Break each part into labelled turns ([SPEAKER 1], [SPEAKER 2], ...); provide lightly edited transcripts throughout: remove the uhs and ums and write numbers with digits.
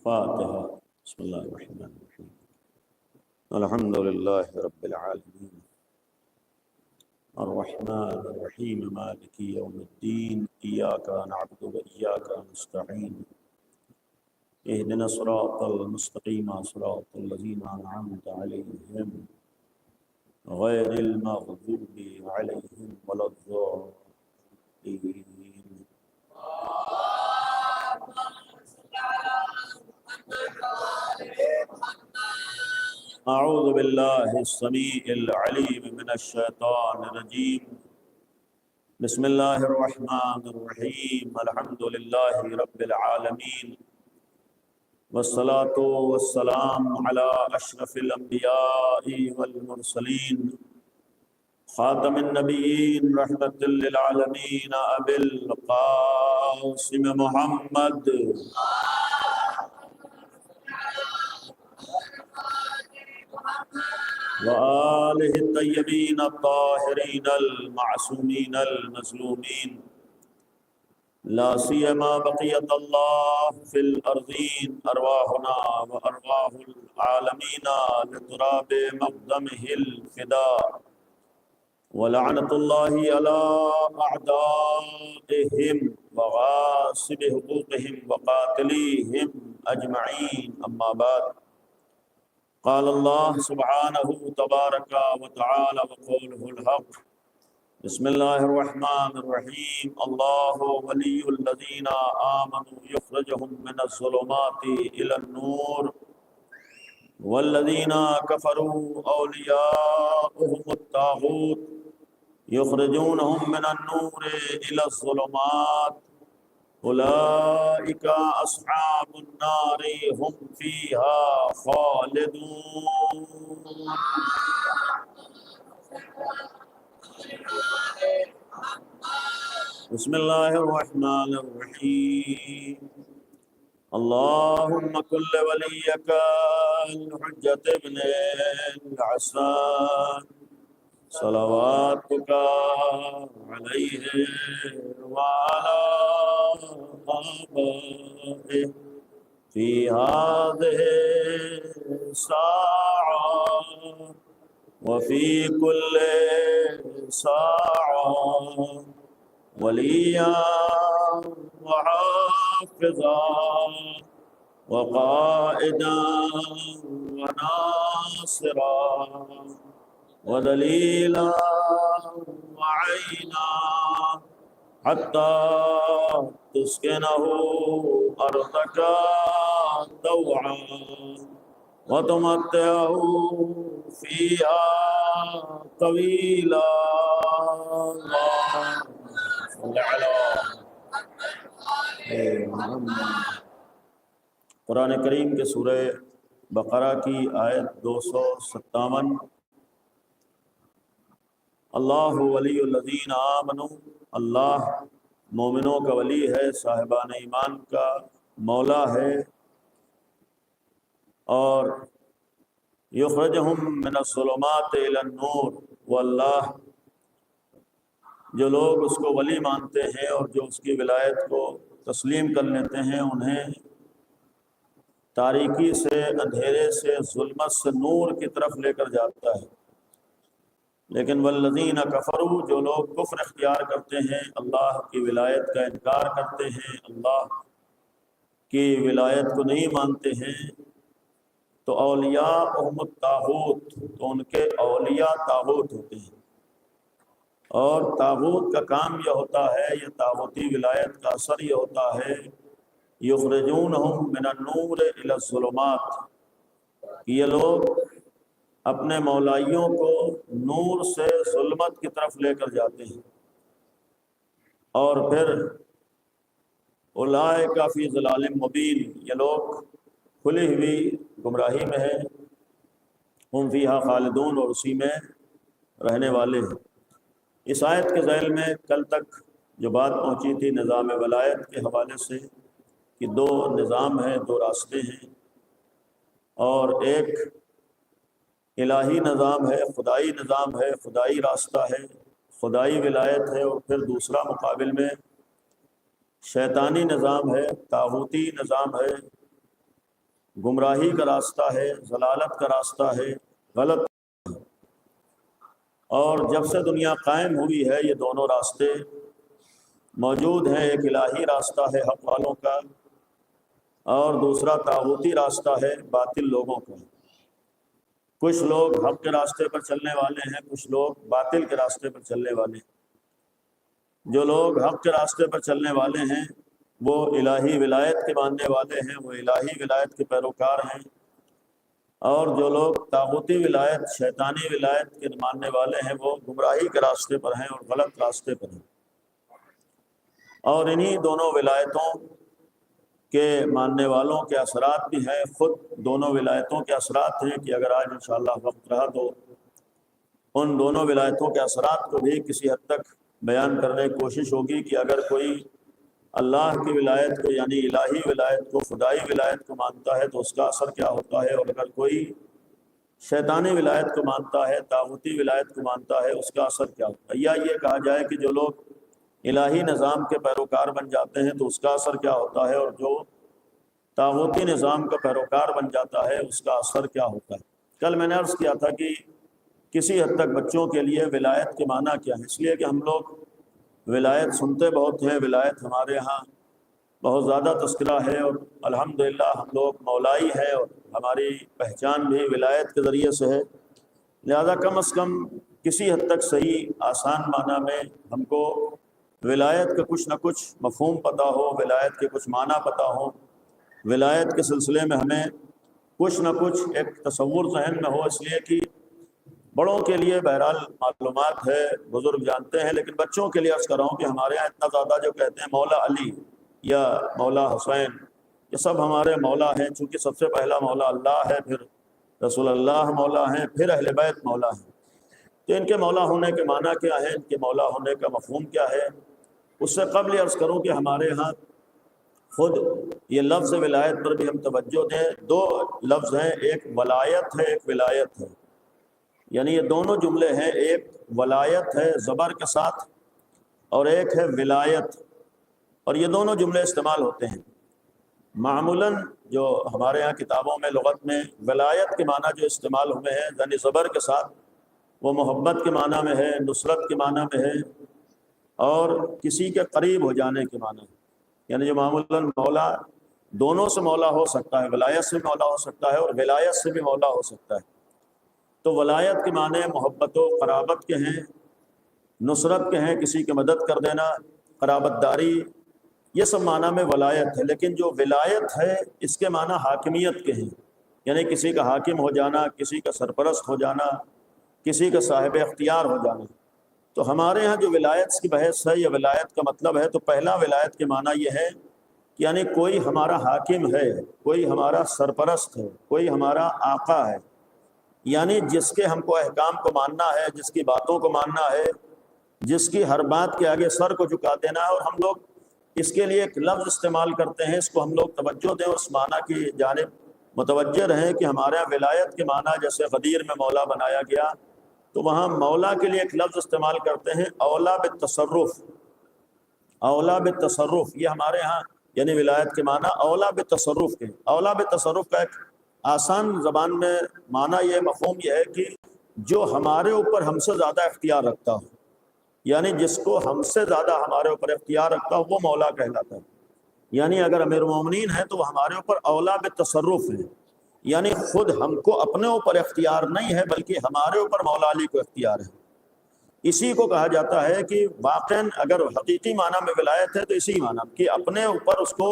[SPEAKER 1] فاتحة. بسم الله الرحمن الرحيم. الحمد لله رب العالمين الرحمن الرحيم مالك يوم الدين إياك نعبد وإياك نستعين اهدنا الصراط المستقيم صراط الذين أنعمت عليهم غير المغضوب عليهم ولا الضالين. أعوذ بالله السميع العليم من الشيطان الرجيم. بسم الله الرحمن الرحيم. الحمد لله رب العالمين والصلاة والسلام على أشرف الأنبياء والمرسلين خاتم النبيين رحمة للعالمين أبي القاسم محمد وآله الطيبين الطاهرين المعصومين المظلومين لا سيما بقية الله في الأرضين أرواحنا وأرواح العالمين لتراب مقدمه الفداء ولعنة الله على أعدائهم وغاصب حقوقهم وقاتليهم أجمعين. أما بعد، قال الله سبحانه تبارك وتعالى وقوله الحق. بسم الله الرحمن الرحيم. الله ولي الذين آمنوا يخرجهم من الظلمات إلى النور والذين كفروا أولياؤهم الطاغوت يخرجونهم من النور إلى الظلمات أولئك أصحاب النار هم فيها خالدون. بسم الله الرحمن الرحيم. اللهم كل وليك الحجة ابن الحسن صلواتك عليه وعلى آبائه في هذه الساعة وفي كل ساعة وليا وحافظا وقائدا وناصرا ودليلا وعينا حتى تسكنه أرضك طوعا وتمتعه فيها طويلا. صل على قرآن کریم کے سورہ بقرہ کی آیت 257. اللہ ولی الذین آمنوا، اللہ مومنوں کا ولی ہے، صاحبان ایمان کا مولا ہے، اور یخرجہم من الظلمات الی النور، وہ اللہ جو لوگ اس کو ولی مانتے ہیں اور جو اس کی ولایت کو تسلیم کر لیتے ہیں، انہیں تاریکی سے، اندھیرے سے، ظلمت سے نور کی طرف لے کر جاتا ہے. لیکن والذین کفروا، جو لوگ کفر اختیار کرتے ہیں، اللہ کی ولایت کا انکار کرتے ہیں، اللہ کی ولایت کو نہیں مانتے ہیں، تو اولیاءہم الطاغوت، تو ان کے اولیاء طاغوت ہوتے ہیں. اور طاغوت کا کام یہ ہوتا ہے، یہ طاغوتی ولایت کا اثر یہ ہوتا ہے، یخرجونہم من النور الی الظلمات، یہ لوگ اپنے مولائیوں کو نور سے ظلمت کی طرف لے کر جاتے ہیں. اور پھر اولئک فی ضلال مبین، یہ لوگ کھلی ہوئی گمراہی میں ہیں، ہم فیہا خالدون، اور اسی میں رہنے والے ہیں. اس آیت کے ذیل میں کل تک جو بات پہنچی تھی نظام ولایت کے حوالے سے کہ دو نظام ہیں، دو راستے ہیں، اور ایک الہی نظام ہے، خدائی نظام ہے، خدائی راستہ ہے، خدائی ولایت ہے، اور پھر دوسرا مقابل میں شیطانی نظام ہے، طاغوتی نظام ہے، گمراہی کا راستہ ہے، ضلالت کا راستہ ہے، غلط۔ اور جب سے دنیا قائم ہوئی ہے یہ دونوں راستے موجود ہیں۔ ایک الہی راستہ ہے حق والوں کا، اور دوسرا طاغوتی راستہ ہے باطل لوگوں کا۔ کچھ لوگ حق کے راستے پر چلنے والے ہیں، کچھ لوگ باطل کے راستے پر چلنے والے ہیں۔ جو لوگ حق کے راستے پر چلنے والے ہیں وہ الہی ولایت کے ماننے والے ہیں، وہ الہی ولایت کے پیروکار ہیں، اور جو لوگ طاغوتی ولایت، شیطانی ولایت کے ماننے والے ہیں وہ گمراہی کے راستے پر ہیں اور غلط راستے پر ہیں۔ اور انہی دونوں ولایتوں کے ماننے والوں کے اثرات بھی ہیں۔ خود دونوں ولایتوں کے اثرات ہیں کہ اگر آج انشاءاللہ وقت رہا تو ان دونوں ولایتوں کے اثرات کو بھی کسی حد تک بیان کرنے کی کوشش ہوگی کہ اگر کوئی اللہ کی ولایت کو یعنی الہی ولایت کو، خدائی ولایت کو مانتا ہے تو اس کا اثر کیا ہوتا ہے، اور اگر کوئی شیطانی ولایت کو مانتا ہے، طاغوتی ولایت کو مانتا ہے، اس کا اثر کیا ہوتا ہے۔ یا یہ کہا جائے کہ جو لوگ الہی نظام کے پیروکار بن جاتے ہیں تو اس کا اثر کیا ہوتا ہے، اور جو طاغوتی نظام کا پیروکار بن جاتا ہے اس کا اثر کیا ہوتا ہے۔ کل میں نے عرض کیا تھا کہ کسی حد تک بچوں کے لیے ولایت کے معنی کیا ہے، اس لیے کہ ہم لوگ ولایت سنتے بہت ہیں، ولایت ہمارے ہاں بہت زیادہ تذکرہ ہے، اور الحمدللہ ہم لوگ مولائی ہیں اور ہماری پہچان بھی ولایت کے ذریعے سے ہے۔ لہذا کم از کم کسی حد تک صحیح آسان معنی میں ہم کو ولایت کا کچھ نہ کچھ مفہوم پتہ ہو، ولایت کے کچھ معنی پتہ ہو، ولایت کے سلسلے میں ہمیں کچھ نہ کچھ ایک تصور ذہن میں ہو۔ اس لیے کہ بڑوں کے لیے بہرحال معلومات ہے، بزرگ جانتے ہیں، لیکن بچوں کے لیے عرض کر رہا ہوں کہ ہمارے یہاں اتنا زیادہ جو کہتے ہیں مولا علی یا مولا حسین، یہ سب ہمارے مولا ہیں، چونکہ سب سے پہلا مولا اللہ ہے، پھر رسول اللہ مولا ہیں، پھر اہل بیت مولا ہیں۔ تو ان کے مولا ہونے کے معنی کیا ہے، ان کے مولا ہونے کا مفہوم کیا ہے؟ اس سے قبل عرض کروں کہ ہمارے ہاں خود یہ لفظ ولایت پر بھی ہم توجہ دیں۔ دو لفظ ہیں، ایک ولایت ہے، ایک ولایت ہے، یعنی یہ دونوں جملے ہیں، ایک ولایت ہے زبر کے ساتھ اور ایک ہے ولایت، اور یہ دونوں جملے استعمال ہوتے ہیں۔ معمولاً جو ہمارے یہاں کتابوں میں لغت میں ولایت کے معنی جو استعمال ہوئے ہیں یعنی زبر کے ساتھ، وہ محبت کے معنی میں ہے، نصرت کے معنی میں ہے، اور کسی کے قریب ہو جانے کے معنی ہے۔ یعنی جو معمولاً مولا دونوں سے مولا ہو سکتا ہے، ولایت سے بھی مولا ہو سکتا ہے اور ولایت سے بھی مولا ہو سکتا ہے۔ تو ولایت کے معنی محبت و قرابت کے ہیں، نصرت کے ہیں، کسی کی مدد کر دینا، قرابت داری، یہ سب معنی میں ولایت ہے۔ لیکن جو ولایت ہے اس کے معنی حاکمیت کے ہیں، یعنی کسی کا حاکم ہو جانا، کسی کا سرپرست ہو جانا، کسی کا صاحب اختیار ہو جانا۔ تو ہمارے ہاں جو ولایت کی بحث ہے یا ولایت کا مطلب ہے، تو پہلا ولایت کے معنی یہ ہے کہ یعنی کوئی ہمارا حاکم ہے، کوئی ہمارا سرپرست ہے، کوئی ہمارا آقا ہے، یعنی جس کے ہم کو احکام کو ماننا ہے، جس کی باتوں کو ماننا ہے، جس کی ہر بات کے آگے سر کو جھکا دینا ہے۔ اور ہم لوگ اس کے لیے ایک لفظ استعمال کرتے ہیں، اس کو ہم لوگ توجہ دیں، اس معنی کی جانب متوجہ رہیں کہ ہمارے یہاں ولایت کے معنی جیسے غدیر میں مولا بنایا گیا، تو وہاں مولا کے لیے ایک لفظ استعمال کرتے ہیں اولا بالتصرف۔ اولا بالتصرف یہ ہمارے ہاں یعنی ولایت کے معنی اولا بالتصرف کے۔ اولا بالتصرف کا ایک آسان زبان میں معنی یہ مفہوم یہ ہے کہ جو ہمارے اوپر ہم سے زیادہ اختیار رکھتا ہو، یعنی جس کو ہم سے زیادہ ہمارے اوپر اختیار رکھتا ہو وہ مولا کہلاتا ہے۔ یعنی اگر امیر المومنین ہے تو وہ ہمارے اوپر اولا بالتصرف ہے، یعنی خود ہم کو اپنے اوپر اختیار نہیں ہے بلکہ ہمارے اوپر مولا علی کو اختیار ہے۔ اسی کو کہا جاتا ہے کہ واقعاً اگر حقیقی معنی میں ولایت ہے تو اسی معنی کہ اپنے اوپر اس کو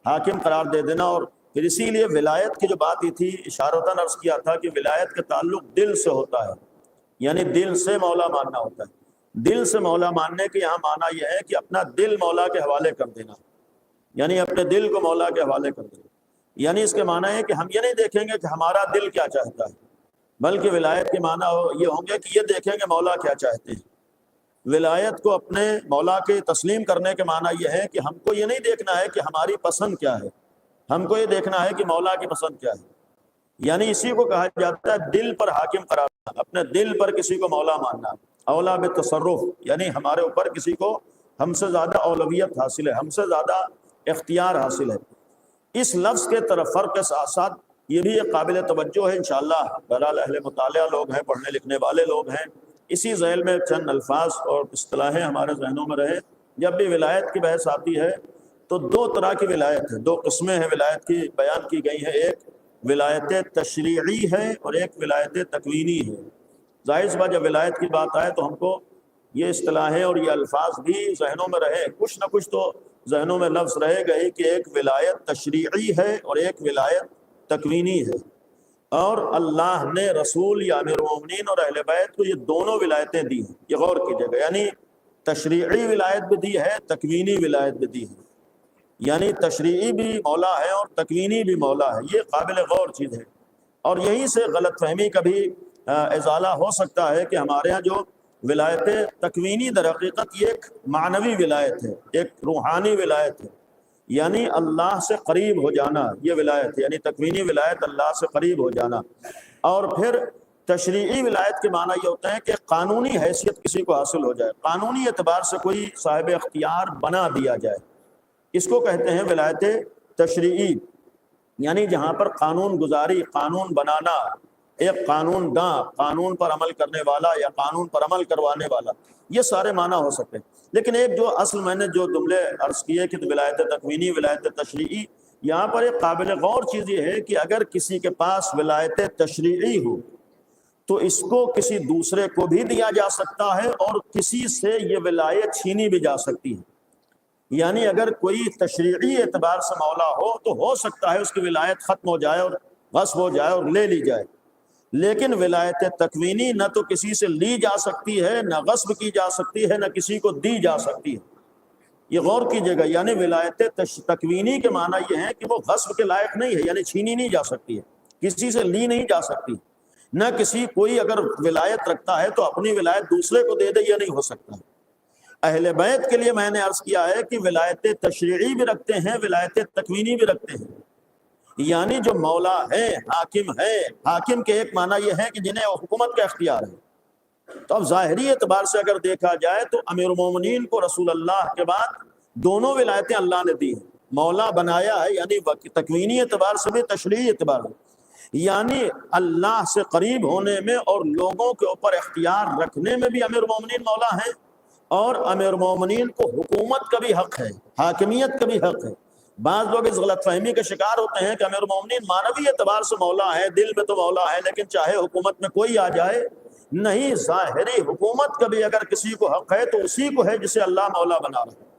[SPEAKER 1] حاکم قرار دے دینا۔ اور پھر اسی لیے ولایت کی جو بات تھی اشارتاً عرض کیا تھا کہ ولایت کا تعلق دل سے ہوتا ہے، یعنی دل سے مولا ماننا ہوتا ہے۔ دل سے مولا ماننے کے یہاں معنی یہ ہے کہ اپنا دل مولا کے حوالے کر دینا، یعنی اپنے دل کو مولا کے حوالے کر دینا۔ یعنی اس کے معنی ہے کہ ہم یہ نہیں دیکھیں گے کہ ہمارا دل کیا چاہتا ہے، بلکہ ولایت کے معنی یہ ہوں گے کہ یہ دیکھیں گے مولا کیا چاہتے ہیں۔ ولایت کو اپنے مولا کے تسلیم کرنے کے معنی یہ ہے کہ ہم کو یہ نہیں دیکھنا ہے کہ ہماری پسند کیا ہے، ہم کو یہ دیکھنا ہے کہ مولا کی پسند کیا ہے۔ یعنی اسی کو کہا جاتا ہے دل پر حاکم قرار دینا، اپنے دل پر کسی کو مولا ماننا۔ اولا بالتصرف یعنی ہمارے اوپر کسی کو ہم سے زیادہ اولویت حاصل ہے، ہم سے زیادہ اختیار حاصل ہے۔ اس لفظ کے طرف فرق کے ساتھ ساتھ یہ بھی ایک قابل توجہ ہے انشاءاللہ۔ بہرحال اہل مطالعہ لوگ ہیں، پڑھنے لکھنے والے لوگ ہیں، اسی ذیل میں چند الفاظ اور اصطلاحیں ہمارے ذہنوں میں رہے۔ جب بھی ولایت کی بحث آتی ہے تو دو طرح کی ولایت ہے، دو قسمیں ہیں ولایت کی بیان کی گئی ہیں، ایک ولایت تشریعی ہے اور ایک ولایت تکوینی ہے۔ ظاہر سی بات جب ولایت کی بات آئے تو ہم کو یہ اصطلاحیں اور یہ الفاظ بھی ذہنوں میں رہے، کچھ نہ کچھ تو ذہنوں میں لفظ رہے گا ہی کہ ایک ولایت تشریعی ہے اور ایک ولایت تکوینی ہے، اور اللہ نے رسول یا امیر المومنین اور اہل بیت کو یہ دونوں ولایتیں دی ہیں۔ یہ غور کیجیے گا، یعنی تشریعی ولایت بھی دی ہے، تکوینی ولایت بھی دی ہے، یعنی تشریعی بھی مولا ہے اور تکوینی بھی مولا ہے۔ یہ قابل غور چیز ہے، اور یہیں سے غلط فہمی کا بھی ازالہ ہو سکتا ہے کہ ہمارے ہاں جو ولایت تکوینی در حقیقت یہ ایک معنوی ولایت ہے، ایک روحانی ولایت ہے، یعنی اللہ سے قریب ہو جانا، یہ ولایت ہے، یعنی تکوینی ولایت اللہ سے قریب ہو جانا۔ اور پھر تشریعی ولایت کے معنی یہ ہوتا ہے کہ قانونی حیثیت کسی کو حاصل ہو جائے، قانونی اعتبار سے کوئی صاحب اختیار بنا دیا جائے، اس کو کہتے ہیں ولایت تشریعی، یعنی جہاں پر قانون گزاری، قانون بنانا، ایک قانون داں، قانون پر عمل کرنے والا یا قانون پر عمل کروانے والا، یہ سارے معنی ہو سکتے ہیں۔ لیکن ایک جو اصل میں نے جو جملے عرض کیے کہ ولایت تکوینی، ولایت تشریعی، یہاں پر ایک قابل غور چیز یہ ہے کہ اگر کسی کے پاس ولایت تشریعی ہو تو اس کو کسی دوسرے کو بھی دیا جا سکتا ہے اور کسی سے یہ ولایت چھینی بھی جا سکتی ہے۔ یعنی اگر کوئی تشریعی اعتبار سے مولا ہو تو ہو سکتا ہے اس کی ولایت ختم ہو جائے اور غصب ہو جائے اور لے لی جائے، لیکن ولایت تکوینی نہ تو کسی سے لی جا سکتی ہے، نہ غصب کی جا سکتی ہے، نہ کسی کو دی جا سکتی ہے۔ یہ غور کیجئے گا، یعنی ولایت تکوینی کے معنی یہ ہے کہ وہ غصب کے لائق نہیں ہے، یعنی چھینی نہیں جا سکتی ہے، کسی سے لی نہیں جا سکتی، نہ کسی کوئی اگر ولایت رکھتا ہے تو اپنی ولایت دوسرے کو دے دے، یہ نہیں ہو سکتا۔ اہل بیت کے لیے میں نے عرض کیا ہے کہ ولایت تشریعی بھی رکھتے ہیں، ولایت تکوینی بھی رکھتے ہیں، یعنی جو مولا ہے، حاکم ہے، حاکم کے ایک معنی یہ ہے کہ جنہیں حکومت کا اختیار ہے۔ تو اب ظاہری اعتبار سے اگر دیکھا جائے تو امیر المومنین کو رسول اللہ کے بعد دونوں ولایتیں اللہ نے دی ہیں، مولا بنایا ہے، یعنی تکوینی اعتبار سے بھی، تشریعی اعتبار سے، یعنی اللہ سے قریب ہونے میں اور لوگوں کے اوپر اختیار رکھنے میں بھی امیر المومنین مولا ہیں، اور امیر المومنین کو حکومت کا بھی حق ہے، حاکمیت کا بھی حق ہے۔ بعض لوگ اس غلط فہمی کے شکار ہوتے ہیں کہ امیر المومنین معنوی اعتبار سے مولا ہے، دل میں تو مولا ہے، لیکن چاہے حکومت میں کوئی آ جائے، نہیں، ظاہری حکومت کا بھی اگر کسی کو حق ہے تو اسی کو ہے جسے اللہ مولا بنا رہا ہے۔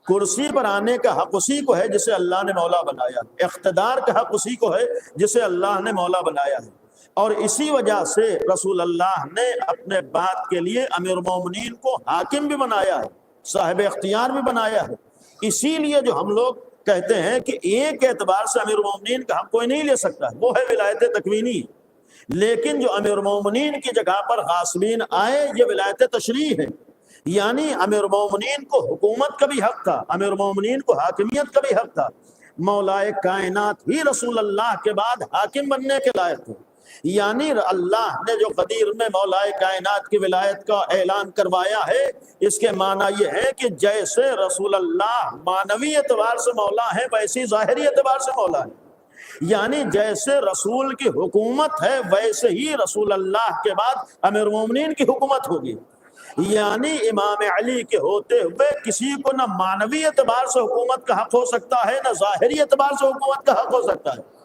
[SPEAKER 1] کرسی پر آنے کا حق اسی کو ہے جسے اللہ نے مولا بنایا، اقتدار کا حق اسی کو ہے جسے اللہ نے مولا بنایا ہے، اور اسی وجہ سے رسول اللہ نے اپنے بات کے لیے امیر المومنین کو حاکم بھی بنایا ہے، صاحب اختیار بھی بنایا ہے۔ اسی لیے جو ہم لوگ کہتے ہیں کہ ایک اعتبار سے امیر المومنین کا حق کوئی نہیں لے سکتا، وہ ہے ولایت تکوینی، لیکن جو امیر المومنین کی جگہ پر غاصبین آئے، یہ ولایت تشریعی ہے، یعنی امیر المومنین کو حکومت کا بھی حق تھا، امیر المومنین کو حاکمیت کا بھی حق تھا، مولائے کائنات ہی رسول اللہ کے بعد حاکم بننے کے لائق تھے، یعنی اللہ نے جو قدیر میں مولائے کائنات کی ولایت کا اعلان کروایا ہے، اس کے معنی یہ ہے کہ جیسے رسول اللہ معنوی اعتبار سے مولا ہے ویسی ظاہری اعتبار سے مولا ہے، یعنی جیسے رسول کی حکومت ہے ویسے ہی رسول اللہ کے بعد امیر المومنین کی حکومت ہوگی، یعنی امام علی کے ہوتے ہوئے کسی کو نہ معنوی اعتبار سے حکومت کا حق ہو سکتا ہے، نہ ظاہری اعتبار سے حکومت کا حق ہو سکتا ہے۔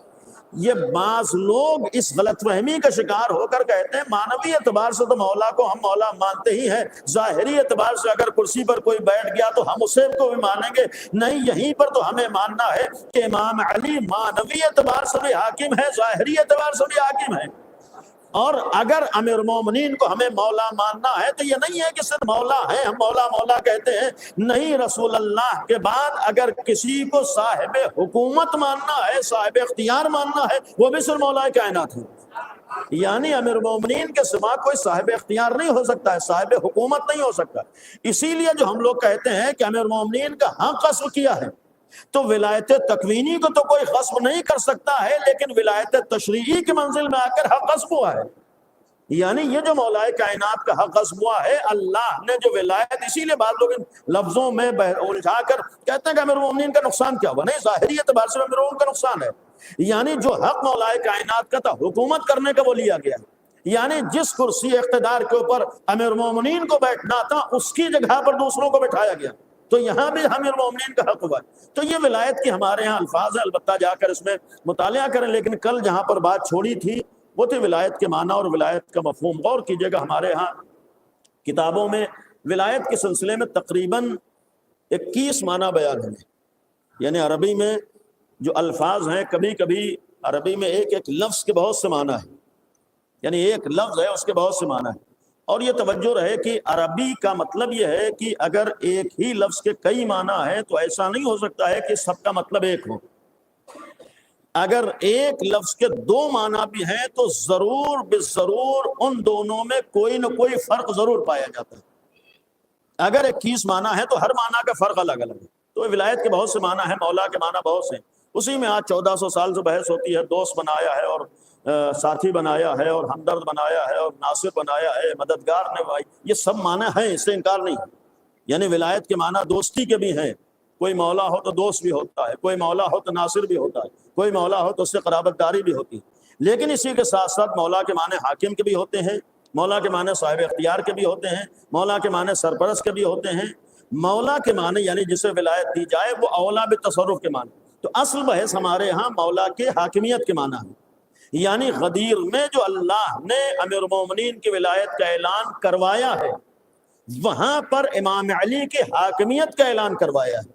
[SPEAKER 1] یہ بعض لوگ اس غلط فہمی کا شکار ہو کر کہتے ہیں معنوی اعتبار سے تو مولا کو ہم مولا مانتے ہی ہیں، ظاہری اعتبار سے اگر کرسی پر کوئی بیٹھ گیا تو ہم اسے کو بھی مانیں گے۔ نہیں، یہیں پر تو ہمیں ماننا ہے کہ امام علی معنوی اعتبار سے بھی حاکم ہے، ظاہری اعتبار سے بھی حاکم ہے، اور اگر امیر المومنین کو ہمیں مولا ماننا ہے تو یہ نہیں ہے کہ صرف مولا ہے، ہم مولا مولا کہتے ہیں، نہیں، رسول اللہ کے بعد اگر کسی کو صاحب حکومت ماننا ہے، صاحب اختیار ماننا ہے، وہ بھی صرف مولا کائنات ہے، یعنی امیر المومنین کے سوا کوئی صاحب اختیار نہیں ہو سکتا ہے، صاحب حکومت نہیں ہو سکتا۔ اسی لیے جو ہم لوگ کہتے ہیں کہ امیر المومنین کا حق غصب کیا ہے، تو ولایت تکوینی کو تو کوئی غصب نہیں کر سکتا ہے، لیکن ولایت تشریعی کی منزل میں آ کر حق غصب ہوا ہے، یعنی یہ جو مولائے کائنات کا حق غصب ہوا ہے، اللہ نے جو ولایت، اسی لیے بعض لوگ لفظوں میں الجھا کر کہتے ہیں کہ امیر المومنین کا نقصان کیا ہوا، نہیں، ظاہری اعتبار سے امیر المومنین کا نقصان ہے، یعنی جو حق مولائے کائنات کا تھا حکومت کرنے کا وہ لیا گیا، یعنی جس کرسی اقتدار کے اوپر امیر المومنین کو بیٹھنا تھا اس کی جگہ پر دوسروں کو بٹھایا گیا، تو یہاں بھی امیر المومنین کا حق ہوا۔ تو یہ ولایت کی ہمارے ہاں الفاظ ہیں، البتہ جا کر اس میں مطالعہ کریں، لیکن کل جہاں پر بات چھوڑی تھی وہ تھی ولایت کے معنی اور ولایت کا مفہوم۔ غور کیجئے گا ہمارے ہاں کتابوں میں ولایت کے سلسلے میں تقریباً 21 معنی بیان ہیں، یعنی عربی میں جو الفاظ ہیں، کبھی کبھی عربی میں ایک ایک لفظ کے بہت سے معنی ہیں، یعنی ایک لفظ ہے اس کے بہت سے معنی ہیں، اور یہ توجہ رہے کہ عربی کا مطلب یہ ہے کہ اگر ایک ہی لفظ کے کئی معنی ہیں تو ایسا نہیں ہو سکتا ہے کہ سب کا مطلب ایک ہو۔ اگر ایک لفظ کے 2 معنی بھی ہیں تو ضرور بالضرور ان دونوں میں کوئی نہ کوئی فرق ضرور پایا جاتا ہے۔ اگر 21 معنی ہے تو ہر معنی کا فرق الگ الگ ہے۔ تو ولایت کے بہت سے معنی ہیں، مولا کے معنی بہت سے ہیں، اسی میں آج 1400 سال سے بحث ہوتی ہے۔ دوست بنایا ہے اور ساتھی بنایا ہے اور ہمدرد بنایا ہے اور ناصر بنایا ہے، مددگار نے بھائی، یہ سب معنی ہیں، اس سے انکار نہیں ہے۔ یعنی ولایت کے معنی دوستی کے بھی ہیں، کوئی مولا ہو تو دوست بھی ہوتا ہے، کوئی مولا ہو تو ناصر بھی ہوتا ہے، کوئی مولا ہو تو اس سے قرابت داری بھی ہوتی ہے۔ لیکن اسی کے ساتھ ساتھ مولا کے معنی حاکم کے بھی ہوتے ہیں، مولا کے معنی صاحب اختیار کے بھی ہوتے ہیں، مولا کے معنی سرپرست کے بھی ہوتے ہیں۔ مولا کے معنی یعنی جسے ولایت دی جائے وہ اولا بالتصرف کے معنی۔ تو اصل بحث ہمارے ہاں مولا کے حاکمیت کے معنی ہے، یعنی غدیر میں جو اللہ نے امیر المومنین کی ولایت کا اعلان کروایا ہے وہاں پر امام علی کے حاکمیت کا اعلان کروایا ہے،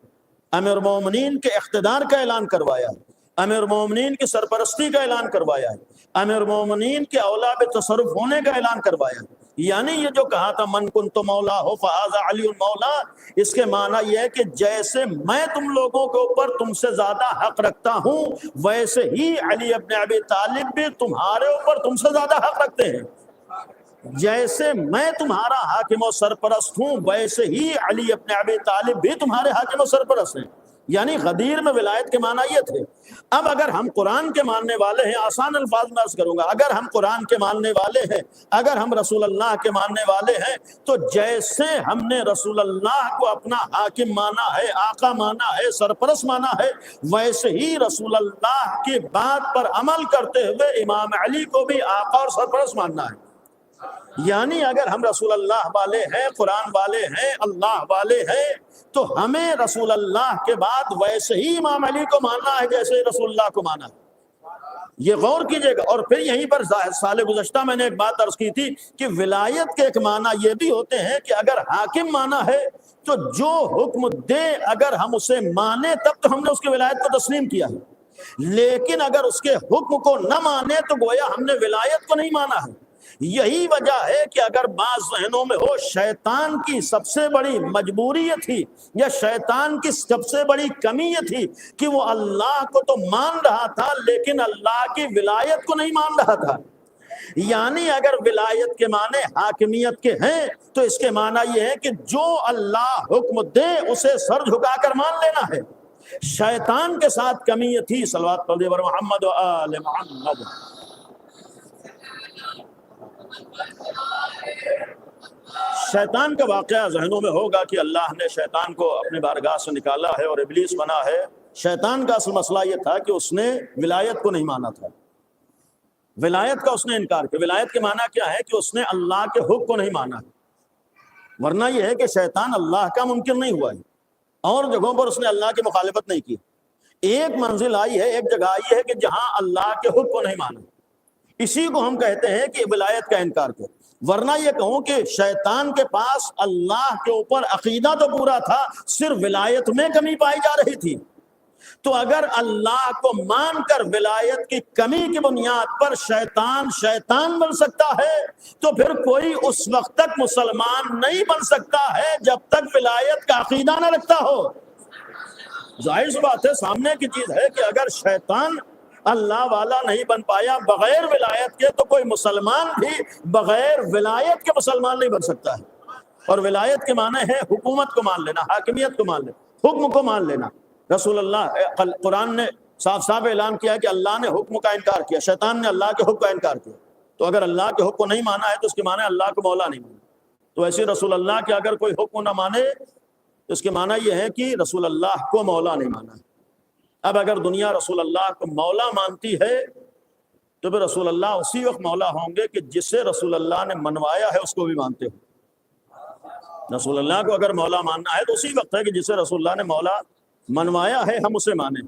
[SPEAKER 1] امیر المومنین کے اقتدار کا اعلان کروایا ہے، امیر المومنین کی سرپرستی کا اعلان کروایا ہے، امیر المومنین کے اولا بتصرف ہونے کا اعلان کروایا ہے۔ یعنی یہ جو کہا تھا من کنت مولا ہو فہذا علی مولا، اس کے معنی یہ ہے کہ جیسے میں تم لوگوں کے اوپر تم سے زیادہ حق رکھتا ہوں ویسے ہی علی ابن ابی طالب بھی تمہارے اوپر تم سے زیادہ حق رکھتے ہیں، جیسے میں تمہارا حاکم و سرپرست ہوں ویسے ہی علی ابن ابی طالب بھی تمہارے حاکم و سرپرست ہیں۔ یعنی غدیر میں ولایت کے معنی یہ تھے۔ اب اگر ہم قرآن کے ماننے والے ہیں، آسان الفاظ میں عرض کروں گا، اگر ہم قرآن کے ماننے والے ہیں، اگر ہم رسول اللہ کے ماننے والے ہیں، تو جیسے ہم نے رسول اللہ کو اپنا حاکم مانا ہے، آقا مانا ہے، سرپرست مانا ہے، ویسے ہی رسول اللہ کی بات پر عمل کرتے ہوئے امام علی کو بھی آقا اور سرپرست ماننا ہے۔ یعنی اگر ہم رسول اللہ والے ہیں، قرآن والے ہیں، اللہ والے ہیں، تو ہمیں رسول اللہ کے بعد ویسے ہی امام علی کو ماننا ہے جیسے رسول اللہ کو مانا ہے۔ یہ غور کیجئے گا۔ اور پھر یہیں پر سال گزشتہ میں نے ایک بات عرض کی تھی کہ ولایت کے ایک معنی یہ بھی ہوتے ہیں کہ اگر حاکم مانا ہے تو جو حکم دے اگر ہم اسے مانے تب تو ہم نے اس کی ولایت کو تسلیم کیا ہے، لیکن اگر اس کے حکم کو نہ مانے تو گویا ہم نے ولایت کو نہیں مانا ہے۔ یہی وجہ ہے کہ اگر بعض ذہنوں میں ہو شیطان کی سب سے بڑی مجبوری یہ تھی یا شیطان کی سب سے بڑی کمی یہ تھی کہ وہ اللہ کو تو مان رہا تھا لیکن اللہ کی ولایت کو نہیں مان رہا تھا۔ یعنی اگر ولایت کے معنی حاکمیت کے ہیں تو اس کے معنی یہ ہے کہ جو اللہ حکم دے اسے سر جھکا کر مان لینا ہے۔ شیطان کے ساتھ کمی یہ تھی، صلوات پڑھیے بر محمد و آل محمد۔ شیطان کا واقعہ ذہنوں میں ہوگا کہ اللہ نے شیطان کو اپنے بارگاہ سے نکالا ہے اور ابلیس بنا ہے۔ شیطان کا اصل مسئلہ یہ تھا کہ اس نے ولایت کو نہیں مانا تھا، ولایت کا اس نے انکار کیا۔ ولایت کے معنی کیا ہے کہ اس نے اللہ کے حکم کو نہیں مانا، ورنہ یہ ہے کہ شیطان اللہ کا ممکن نہیں ہوا ہے، اور جگہوں پر اس نے اللہ کی مخالفت نہیں کی۔ ایک منزل آئی ہے، ایک جگہ آئی ہے کہ جہاں اللہ کے حکم کو نہیں مانا، اسی کو ہم کہتے ہیں کہ ولایت کا انکار کیا۔ ورنہ یہ کہوں کہ شیطان کے پاس اللہ کے اوپر عقیدہ تو پورا تھا، صرف ولایت میں کمی پائی جا رہی تھی۔ تو اگر اللہ کو مان کر ولایت کی کمی کی بنیاد پر شیطان بن سکتا ہے تو پھر کوئی اس وقت تک مسلمان نہیں بن سکتا ہے جب تک ولایت کا عقیدہ نہ رکھتا ہو۔ ظاہر سی بات ہے، سامنے کی چیز ہے کہ اگر شیطان اللہ والا نہیں بن پایا بغیر ولایت کے تو کوئی مسلمان بھی بغیر ولایت کے مسلمان نہیں بن سکتا ہے۔ اور ولایت کے معنی ہے حکومت کو مان لینا، حاکمیت کو مان لینا، حکم کو مان لینا۔ رسول اللہ قرآن نے صاف صاف اعلان کیا کہ اللہ نے حکم کا انکار کیا، شیطان نے اللہ کے حکم کا انکار کیا۔ تو اگر اللہ کے حکم کو نہیں مانا ہے تو اس کے معنی اللہ کو مولا نہیں مانا۔ تو ایسے رسول اللہ کے اگر کوئی حکم نہ مانے تو اس کے معنی یہ ہے کہ رسول اللہ کو مولا نہیں مانا ہے۔ اب اگر دنیا رسول اللہ کو مولا مانتی ہے تو پھر رسول اللہ اسی وقت مولا ہوں گے کہ جسے رسول اللہ نے منوایا ہے اس کو بھی مانتے ہو۔ رسول اللہ کو اگر مولا ماننا ہے تو اسی وقت ہے کہ جسے رسول اللہ نے مولا منوایا ہے ہم اسے مانیں۔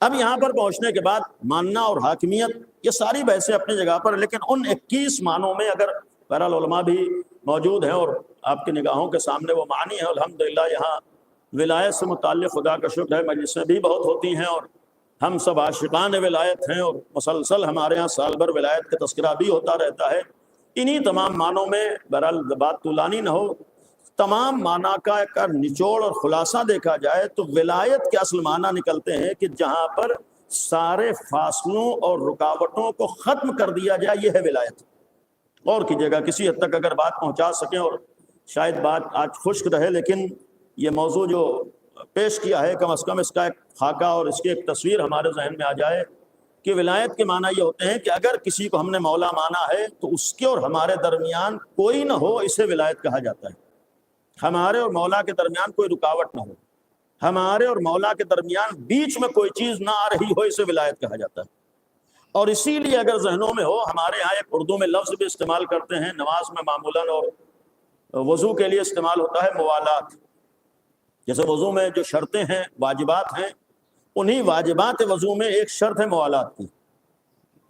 [SPEAKER 1] اب یہاں پر پہنچنے کے بعد ماننا اور حاکمیت یہ ساری بحثیں اپنی جگہ پر، لیکن ان 21 معنوں میں اگر بہرحال علماء بھی موجود ہیں اور آپ کی نگاہوں کے سامنے وہ معنی ہیں، الحمدللہ یہاں ولایت سے متعلق خدا کا شکر ہے مجلسیں بھی بہت ہوتی ہیں اور ہم سب عاشقان ولایت ہیں اور مسلسل ہمارے ہاں سال بھر ولایت کا تذکرہ بھی ہوتا رہتا ہے۔ انہی تمام معنوں میں بہرحال بات طولانی نہ ہو، تمام معنی کا نچوڑ اور خلاصہ دیکھا جائے تو ولایت کے اصل معنی نکلتے ہیں کہ جہاں پر سارے فاصلوں اور رکاوٹوں کو ختم کر دیا جائے، یہ ہے ولایت۔ اور کیجیے گا کسی حد تک اگر بات پہنچا سکیں، اور شاید بات آج خشک رہے لیکن یہ موضوع جو پیش کیا ہے کم از کم اس کا ایک خاکہ اور اس کی ایک تصویر ہمارے ذہن میں آ جائے کہ ولایت کے معنی یہ ہوتے ہیں کہ اگر کسی کو ہم نے مولا مانا ہے تو اس کے اور ہمارے درمیان کوئی نہ ہو، اسے ولایت کہا جاتا ہے۔ ہمارے اور مولا کے درمیان کوئی رکاوٹ نہ ہو، ہمارے اور مولا کے درمیان بیچ میں کوئی چیز نہ آ رہی ہو، اسے ولایت کہا جاتا ہے۔ اور اسی لیے اگر ذہنوں میں ہو، ہمارے ہاں ایک اردو میں لفظ بھی استعمال کرتے ہیں نماز میں معمولاً اور وضو کے لیے استعمال ہوتا ہے موالات۔ جیسے وضو میں جو شرطیں ہیں واجبات ہیں، انہی واجبات وضو میں ایک شرط ہے موالات کی،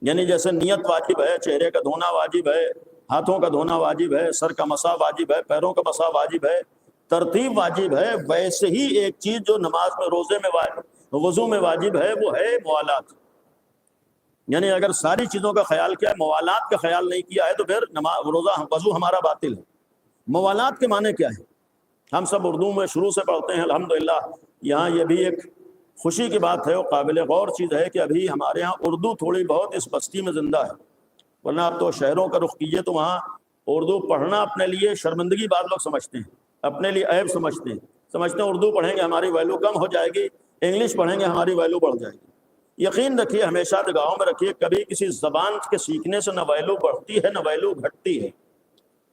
[SPEAKER 1] یعنی جیسے نیت واجب ہے، چہرے کا دھونا واجب ہے، ہاتھوں کا دھونا واجب ہے، سر کا مسح واجب ہے، پیروں کا مسح واجب ہے، ترتیب واجب ہے، ویسے ہی ایک چیز جو نماز میں روزے میں وضو میں واجب ہے وہ ہے موالات۔ یعنی اگر ساری چیزوں کا خیال کیا ہے، موالات کا خیال نہیں کیا ہے تو پھر روزہ وضو ہمارا باطل ہے۔ موالات کے معنی کیا ہے؟ ہم سب اردو میں شروع سے پڑھتے ہیں الحمدللہ۔ یہاں یہ بھی ایک خوشی کی بات ہے اور قابل غور چیز ہے کہ ابھی ہمارے ہاں اردو تھوڑی بہت اس بستی میں زندہ ہے، ورنہ آپ تو شہروں کا رخ کیجیے تو وہاں اردو پڑھنا اپنے لیے شرمندگی بعض لوگ سمجھتے ہیں، اپنے لیے عیب سمجھتے ہیں اردو پڑھیں گے ہماری ویلو کم ہو جائے گی، انگلش پڑھیں گے ہماری ویلو بڑھ جائے گی۔ یقین رکھیے، ہمیشہ نگاہوں میں رکھیے، کبھی کسی زبان کے سیکھنے سے نہ ویلو بڑھتی ہے نہ ویلو گھٹتی ہے۔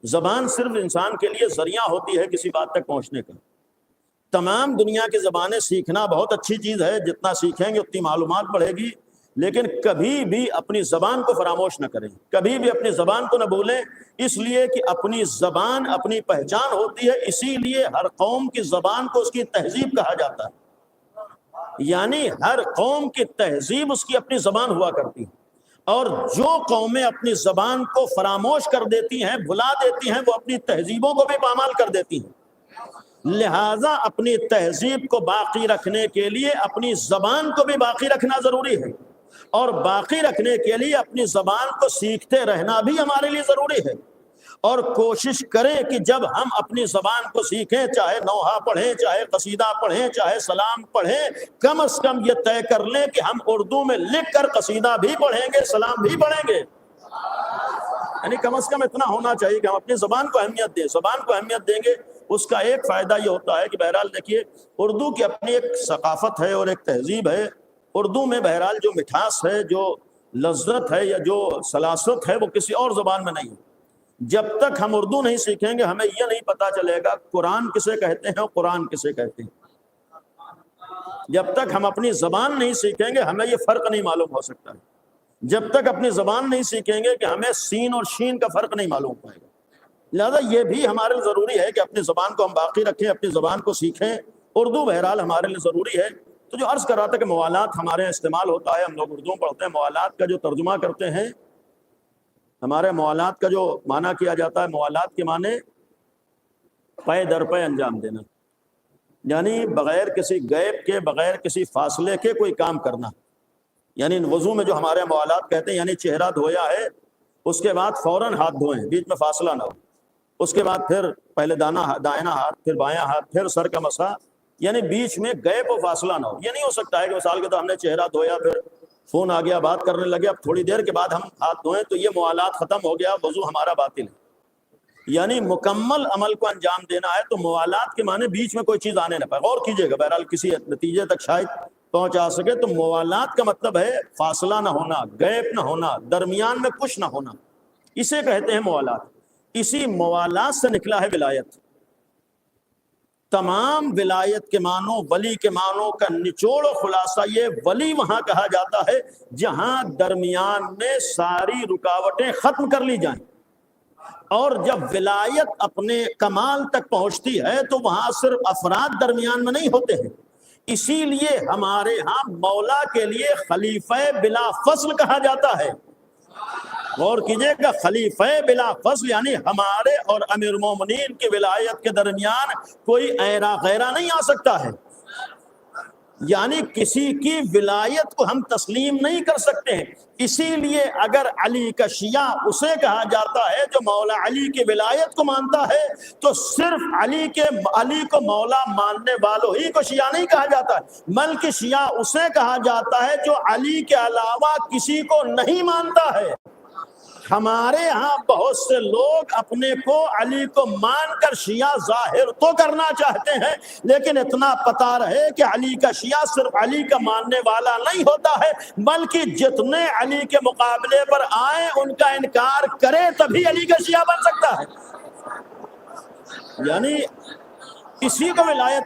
[SPEAKER 1] زبان صرف انسان کے لیے ذریعہ ہوتی ہے کسی بات تک پہنچنے کا۔ تمام دنیا کی زبانیں سیکھنا بہت اچھی چیز ہے، جتنا سیکھیں گے اتنی معلومات بڑھے گی، لیکن کبھی بھی اپنی زبان کو فراموش نہ کریں، کبھی بھی اپنی زبان کو نہ بھولیں، اس لیے کہ اپنی زبان اپنی پہچان ہوتی ہے۔ اسی لیے ہر قوم کی زبان کو اس کی تہذیب کہا جاتا ہے، یعنی ہر قوم کی تہذیب اس کی اپنی زبان ہوا کرتی ہے، اور جو قومیں اپنی زبان کو فراموش کر دیتی ہیں، بھلا دیتی ہیں، وہ اپنی تہذیبوں کو بھی پامال کر دیتی ہیں۔ لہٰذا اپنی تہذیب کو باقی رکھنے کے لیے اپنی زبان کو بھی باقی رکھنا ضروری ہے، اور باقی رکھنے کے لیے اپنی زبان کو سیکھتے رہنا بھی ہمارے لیے ضروری ہے۔ اور کوشش کریں کہ جب ہم اپنی زبان کو سیکھیں، چاہے نوحہ پڑھیں، چاہے قصیدہ پڑھیں، چاہے سلام پڑھیں، کم از کم یہ طے کر لیں کہ ہم اردو میں لکھ کر قصیدہ بھی پڑھیں گے، سلام بھی پڑھیں گے۔ یعنی کم از کم اتنا ہونا چاہیے کہ ہم اپنی زبان کو اہمیت دیں۔ زبان کو اہمیت دیں گے، اس کا ایک فائدہ یہ ہوتا ہے کہ بہرحال دیکھیے، اردو کی اپنی ایک ثقافت ہے اور ایک تہذیب ہے۔ اردو میں بہرحال جو مٹھاس ہے، جو لذت ہے یا جو سلاست ہے، وہ کسی اور زبان میں نہیں ہے۔ جب تک ہم اردو نہیں سیکھیں گے ہمیں یہ نہیں پتا چلے گا قرآن کسے کہتے ہیں اور قرآن کسے کہتے ہیں۔ جب تک ہم اپنی زبان نہیں سیکھیں گے ہمیں یہ فرق نہیں معلوم ہو سکتا ہے۔ جب تک اپنی زبان نہیں سیکھیں گے کہ ہمیں سین اور شین کا فرق نہیں معلوم پائے گا۔ لہذا یہ بھی ہمارے لیے ضروری ہے کہ اپنی زبان کو ہم باقی رکھیں، اپنی زبان کو سیکھیں۔ اردو بہرحال ہمارے لیے ضروری ہے۔ تو جو عرض کر رہا تھا کہ موالات ہمارے یہاں استعمال ہوتا ہے، ہم لوگ اردو پڑھتے ہیں، موالات کا جو ترجمہ کرتے ہیں، ہمارے موالات کا جو معنی کیا جاتا ہے، موالات کے معنی پے در پے انجام دینا، یعنی بغیر کسی گیپ کے، بغیر کسی فاصلے کے کوئی کام کرنا۔ یعنی وضو میں جو ہمارے موالات کہتے ہیں، یعنی چہرہ دھویا ہے اس کے بعد فوراً ہاتھ دھوئیں، بیچ میں فاصلہ نہ ہو، اس کے بعد پھر پہلے دائنا ہاتھ، پھر بایاں ہاتھ، پھر سر کا مسح، یعنی بیچ میں گیپ و فاصلہ نہ ہو۔ یہ نہیں ہو سکتا ہے کہ مثال کے طور ہم نے چہرہ دھویا، پھر فون آ گیا، بات کرنے لگے، اب تھوڑی دیر کے بعد ہم ہاتھ دھوئیں تو یہ موالات ختم ہو گیا، وضو ہمارا باطل ہے۔ یعنی مکمل عمل کو انجام دینا ہے تو موالات کے معنی بیچ میں کوئی چیز آنے نہ پائے۔ غور کیجیے گا، بہرحال کسی نتیجے تک شاید پہنچا سکے تو موالات کا مطلب ہے فاصلہ نہ ہونا، گیپ نہ ہونا، درمیان میں کچھ نہ ہونا، اسے کہتے ہیں موالات۔ اسی موالات سے نکلا ہے ولایت۔ تمام ولایت کے معنوں، ولی کے معنوں کا نچوڑ و خلاصہ یہ ولی وہاں کہا جاتا ہے جہاں درمیان میں ساری رکاوٹیں ختم کر لی جائیں، اور جب ولایت اپنے کمال تک پہنچتی ہے تو وہاں صرف افراد درمیان میں نہیں ہوتے ہیں. اسی لیے ہمارے ہاں مولا کے لیے خلیفہ بلا فصل کہا جاتا ہے. غور کیجئے گا، خلیفہ بلا فصل یعنی ہمارے اور امیر المومنین کی ولایت کے درمیان کوئی ایرا غیرہ نہیں آ سکتا ہے. یعنی کسی کی ولایت کو ہم تسلیم نہیں کر سکتے ہیں. اسی لیے اگر علی کا شیعہ اسے کہا جاتا ہے جو مولا علی کی ولایت کو مانتا ہے، تو صرف علی کو مولا ماننے والوں ہی کو شیعہ نہیں کہا جاتا ہے، بلکہ شیعہ اسے کہا جاتا ہے جو علی کے علاوہ کسی کو نہیں مانتا ہے. ہمارے ہاں بہت سے لوگ اپنے کو علی کو مان کر شیعہ ظاہر تو کرنا چاہتے ہیں، لیکن اتنا پتہ رہے کہ علی کا شیعہ صرف علی کا ماننے والا نہیں ہوتا ہے، بلکہ جتنے علی کے مقابلے پر آئیں ان کا انکار کرے تبھی علی کا شیعہ بن سکتا ہے. یعنی کسی کو ولایت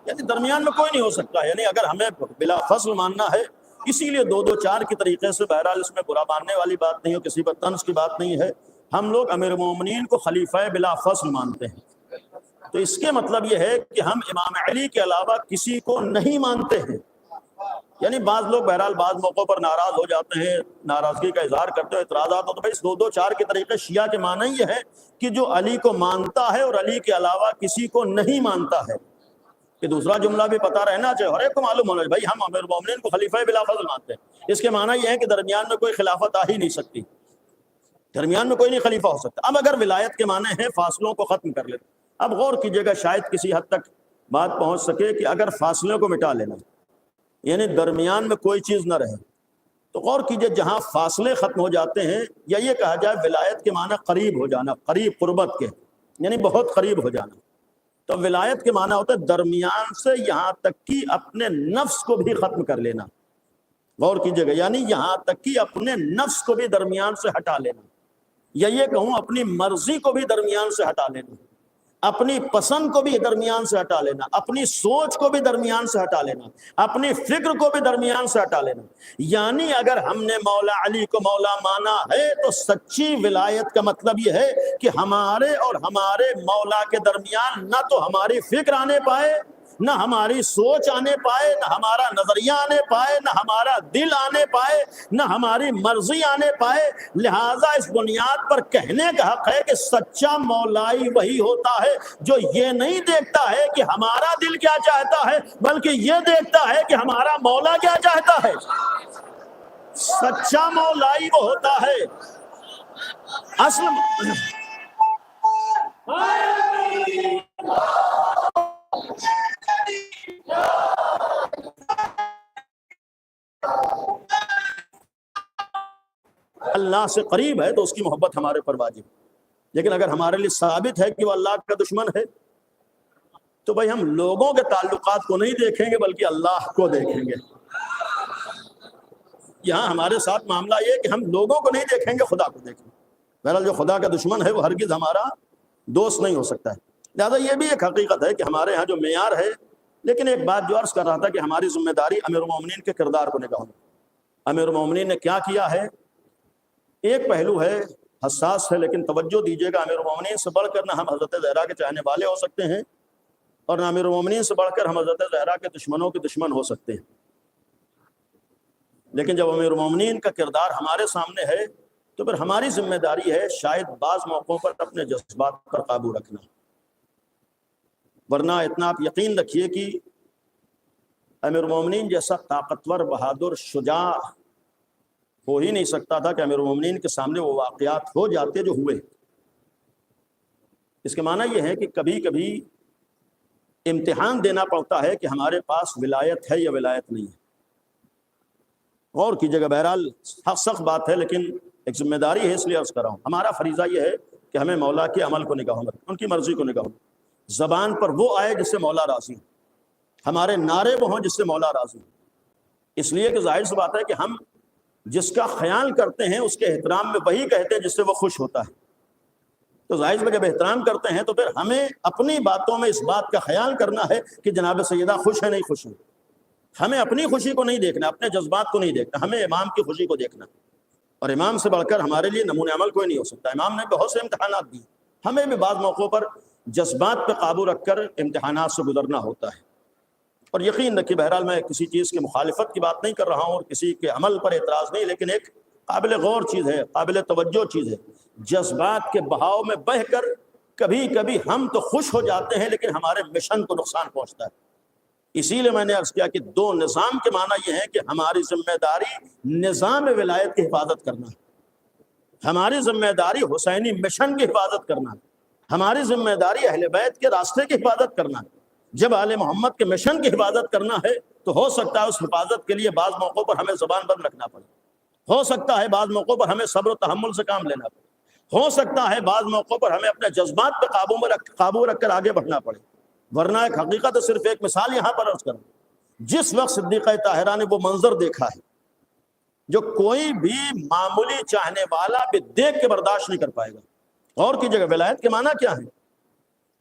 [SPEAKER 1] یعنی درمیان میں کوئی نہیں ہو سکتا. یعنی اگر ہمیں بلا فصل ماننا ہے، اسی لیے دو دو چار کی طریقے سے، بہرحال اس میں برا ماننے والی بات نہیں ہے، کسی پر طنز کی بات نہیں ہے. ہم لوگ امیر المومنین کو خلیفہ بلا فصل مانتے ہیں، تو اس کے مطلب یہ ہے کہ ہم امام علی کے علاوہ کسی کو نہیں مانتے ہیں. یعنی بعض لوگ بہرحال بعض موقعوں پر ناراض ہو جاتے ہیں، ناراضگی کا اظہار کرتے ہیں، اعتراضات ہو، تو بھائی دو دو چار کے طریقے شیعہ کے معنی یہ ہے کہ جو علی کو مانتا ہے اور علی کے علاوہ کسی کو نہیں مانتا ہے. کہ دوسرا جملہ بھی پتہ رہنا چاہیے، ہر ایک کو معلوم ہونا چاہیے بھائی ہم امیر المومنین کو خلیفہ بلا فضل مانتے ہیں. اس کے معنی یہ ہے کہ درمیان میں کوئی خلافت آ ہی نہیں سکتی، درمیان میں کوئی نہیں خلیفہ ہو سکتا. اب اگر ولایت کے معنی ہیں فاصلوں کو ختم کر لیتے، اب غور کیجئے گا شاید کسی حد تک بات پہنچ سکے کہ اگر فاصلوں کو مٹا لینا یعنی درمیان میں کوئی چیز نہ رہے، تو غور کیجئے جہاں فاصلے ختم ہو جاتے ہیں، یا یہ کہا جائے ولایت کے معنی قریب ہو جانا، قریب قربت کے یعنی بہت قریب ہو جانا، تو ولایت کے معنی ہوتا ہے درمیان سے یہاں تک کہ اپنے نفس کو بھی ختم کر لینا. غور کیجئے گا، یعنی یہاں تک کہ اپنے نفس کو بھی درمیان سے ہٹا لینا، یا یہ کہوں اپنی مرضی کو بھی درمیان سے ہٹا لینا، اپنی پسند کو بھی درمیان سے ہٹا لینا، اپنی سوچ کو بھی درمیان سے ہٹا لینا، اپنی فکر کو بھی درمیان سے ہٹا لینا. یعنی اگر ہم نے مولا علی کو مولا مانا ہے تو سچی ولایت کا مطلب یہ ہے کہ ہمارے اور ہمارے مولا کے درمیان نہ تو ہماری فکر آنے پائے، نہ ہماری سوچ آنے پائے، نہ ہمارا نظریہ آنے پائے، نہ ہمارا دل آنے پائے، نہ ہماری مرضی آنے پائے. لہٰذا اس بنیاد پر کہنے کا حق ہے کہ سچا مولائی وہی ہوتا ہے جو یہ نہیں دیکھتا ہے کہ ہمارا دل کیا چاہتا ہے، بلکہ یہ دیکھتا ہے کہ ہمارا مولا کیا چاہتا ہے. سچا مولائی وہ ہوتا ہے اصل اللہ سے قریب ہے تو اس کی محبت ہمارے پر واجب. لیکن اگر ہمارے لیے ثابت ہے کہ وہ اللہ کا دشمن ہے تو بھائی ہم لوگوں کے تعلقات کو نہیں دیکھیں گے بلکہ اللہ کو دیکھیں گے. یہاں ہمارے ساتھ معاملہ یہ کہ ہم لوگوں کو نہیں دیکھیں گے، خدا کو دیکھیں گے. بہرحال جو خدا کا دشمن ہے وہ ہرگز ہمارا دوست نہیں ہو سکتا ہے. لہٰذا یہ بھی ایک حقیقت ہے کہ ہمارے ہاں جو معیار ہے. لیکن ایک بات جو عرض کر رہا تھا کہ ہماری ذمہ داری امیر المومنین کے کردار کو نگاہ میں، امیر المومنین نے کیا کیا ہے. ایک پہلو ہے حساس ہے، لیکن توجہ دیجیے گا، امیر المومنین سے بڑھ کر نہ ہم حضرت زہرا کے چاہنے والے ہو سکتے ہیں اور نہ امیر المومنین سے بڑھ کر ہم حضرت زہرا کے دشمنوں کے دشمن ہو سکتے ہیں. لیکن جب امیر المومنین کا کردار ہمارے سامنے ہے تو پھر ہماری ذمہ داری ہے شاید بعض موقعوں پر اپنے جذبات پر قابو رکھنا. ورنہ اتنا آپ یقین رکھیے کہ امیر المومنین جیسا طاقتور، بہادر، شجاع ہو ہی نہیں سکتا تھا کہ امیر المومنین کے سامنے وہ واقعات ہو جاتے جو ہوئے. اس کے معنی یہ ہے کہ کبھی کبھی امتحان دینا پڑتا ہے کہ ہمارے پاس ولایت ہے یا ولایت نہیں ہے. غور کیجیے گا، بہرحال سخت بات ہے لیکن ایک ذمہ داری ہے، اس لیے عرض کر رہا ہوں، ہمارا فریضہ یہ ہے کہ ہمیں مولا کے عمل کو نگاہوں میں، ان کی مرضی کو نگاہوں میں، زبان پر وہ آئے جس سے مولا راضی ہو، ہمارے نعرے وہ ہوں جس سے مولا راضی ہو، اس لیے کہ ظاہر سی بات ہے کہ ہم جس کا خیال کرتے ہیں اس کے احترام میں وہی کہتے ہیں جس سے وہ خوش ہوتا ہے، تو ظاہر سے جب احترام کرتے ہیں تو پھر ہمیں اپنی باتوں میں اس بات کا خیال کرنا ہے کہ جناب سیدہ خوش ہے نہیں خوش ہے، ہمیں اپنی خوشی کو نہیں دیکھنا، اپنے جذبات کو نہیں دیکھنا، ہمیں امام کی خوشی کو دیکھنا، اور امام سے بڑھ کر ہمارے لیے نمونہ عمل کوئی نہیں ہو سکتا۔ امام نے بہت سے امتحانات دیے، ہمیں بھی بعض موقعوں پر جذبات پہ قابو رکھ کر امتحانات سے گزرنا ہوتا ہے، اور یقین رکھیے بہرحال میں کسی چیز کی مخالفت کی بات نہیں کر رہا ہوں اور کسی کے عمل پر اعتراض نہیں، لیکن ایک قابل غور چیز ہے، قابل توجہ چیز ہے، جذبات کے بہاؤ میں بہہ کر کبھی کبھی ہم تو خوش ہو جاتے ہیں لیکن ہمارے مشن کو نقصان پہنچتا ہے۔ اسی لیے میں نے عرض کیا کہ دو نظام کے معنی یہ ہے کہ ہماری ذمہ داری نظام ولایت کی حفاظت کرنا ہے، ہماری ذمہ داری حسینی مشن کی حفاظت کرنا ہے، ہماری ذمہ داری اہل بیت کے راستے کی حفاظت کرنا ہے۔ جب آل محمد کے مشن کی حفاظت کرنا ہے تو ہو سکتا ہے اس حفاظت کے لیے بعض موقعوں پر ہمیں زبان بند رکھنا پڑے، ہو سکتا ہے بعض موقعوں پر ہمیں صبر و تحمل سے کام لینا پڑے، ہو سکتا ہے بعض موقعوں پر ہمیں اپنے جذبات پہ قابو رکھ کر آگے بڑھنا پڑے، ورنہ ایک حقیقت صرف ایک مثال یہاں پر عرض کروں، جس وقت صدیقہ طاہرہ نے وہ منظر دیکھا ہے جو کوئی بھی معمولی چاہنے والا بھی دیکھ کے برداشت نہیں کر پائے گا، اور کی جگہ ولایت کے معنی کیا ہے؟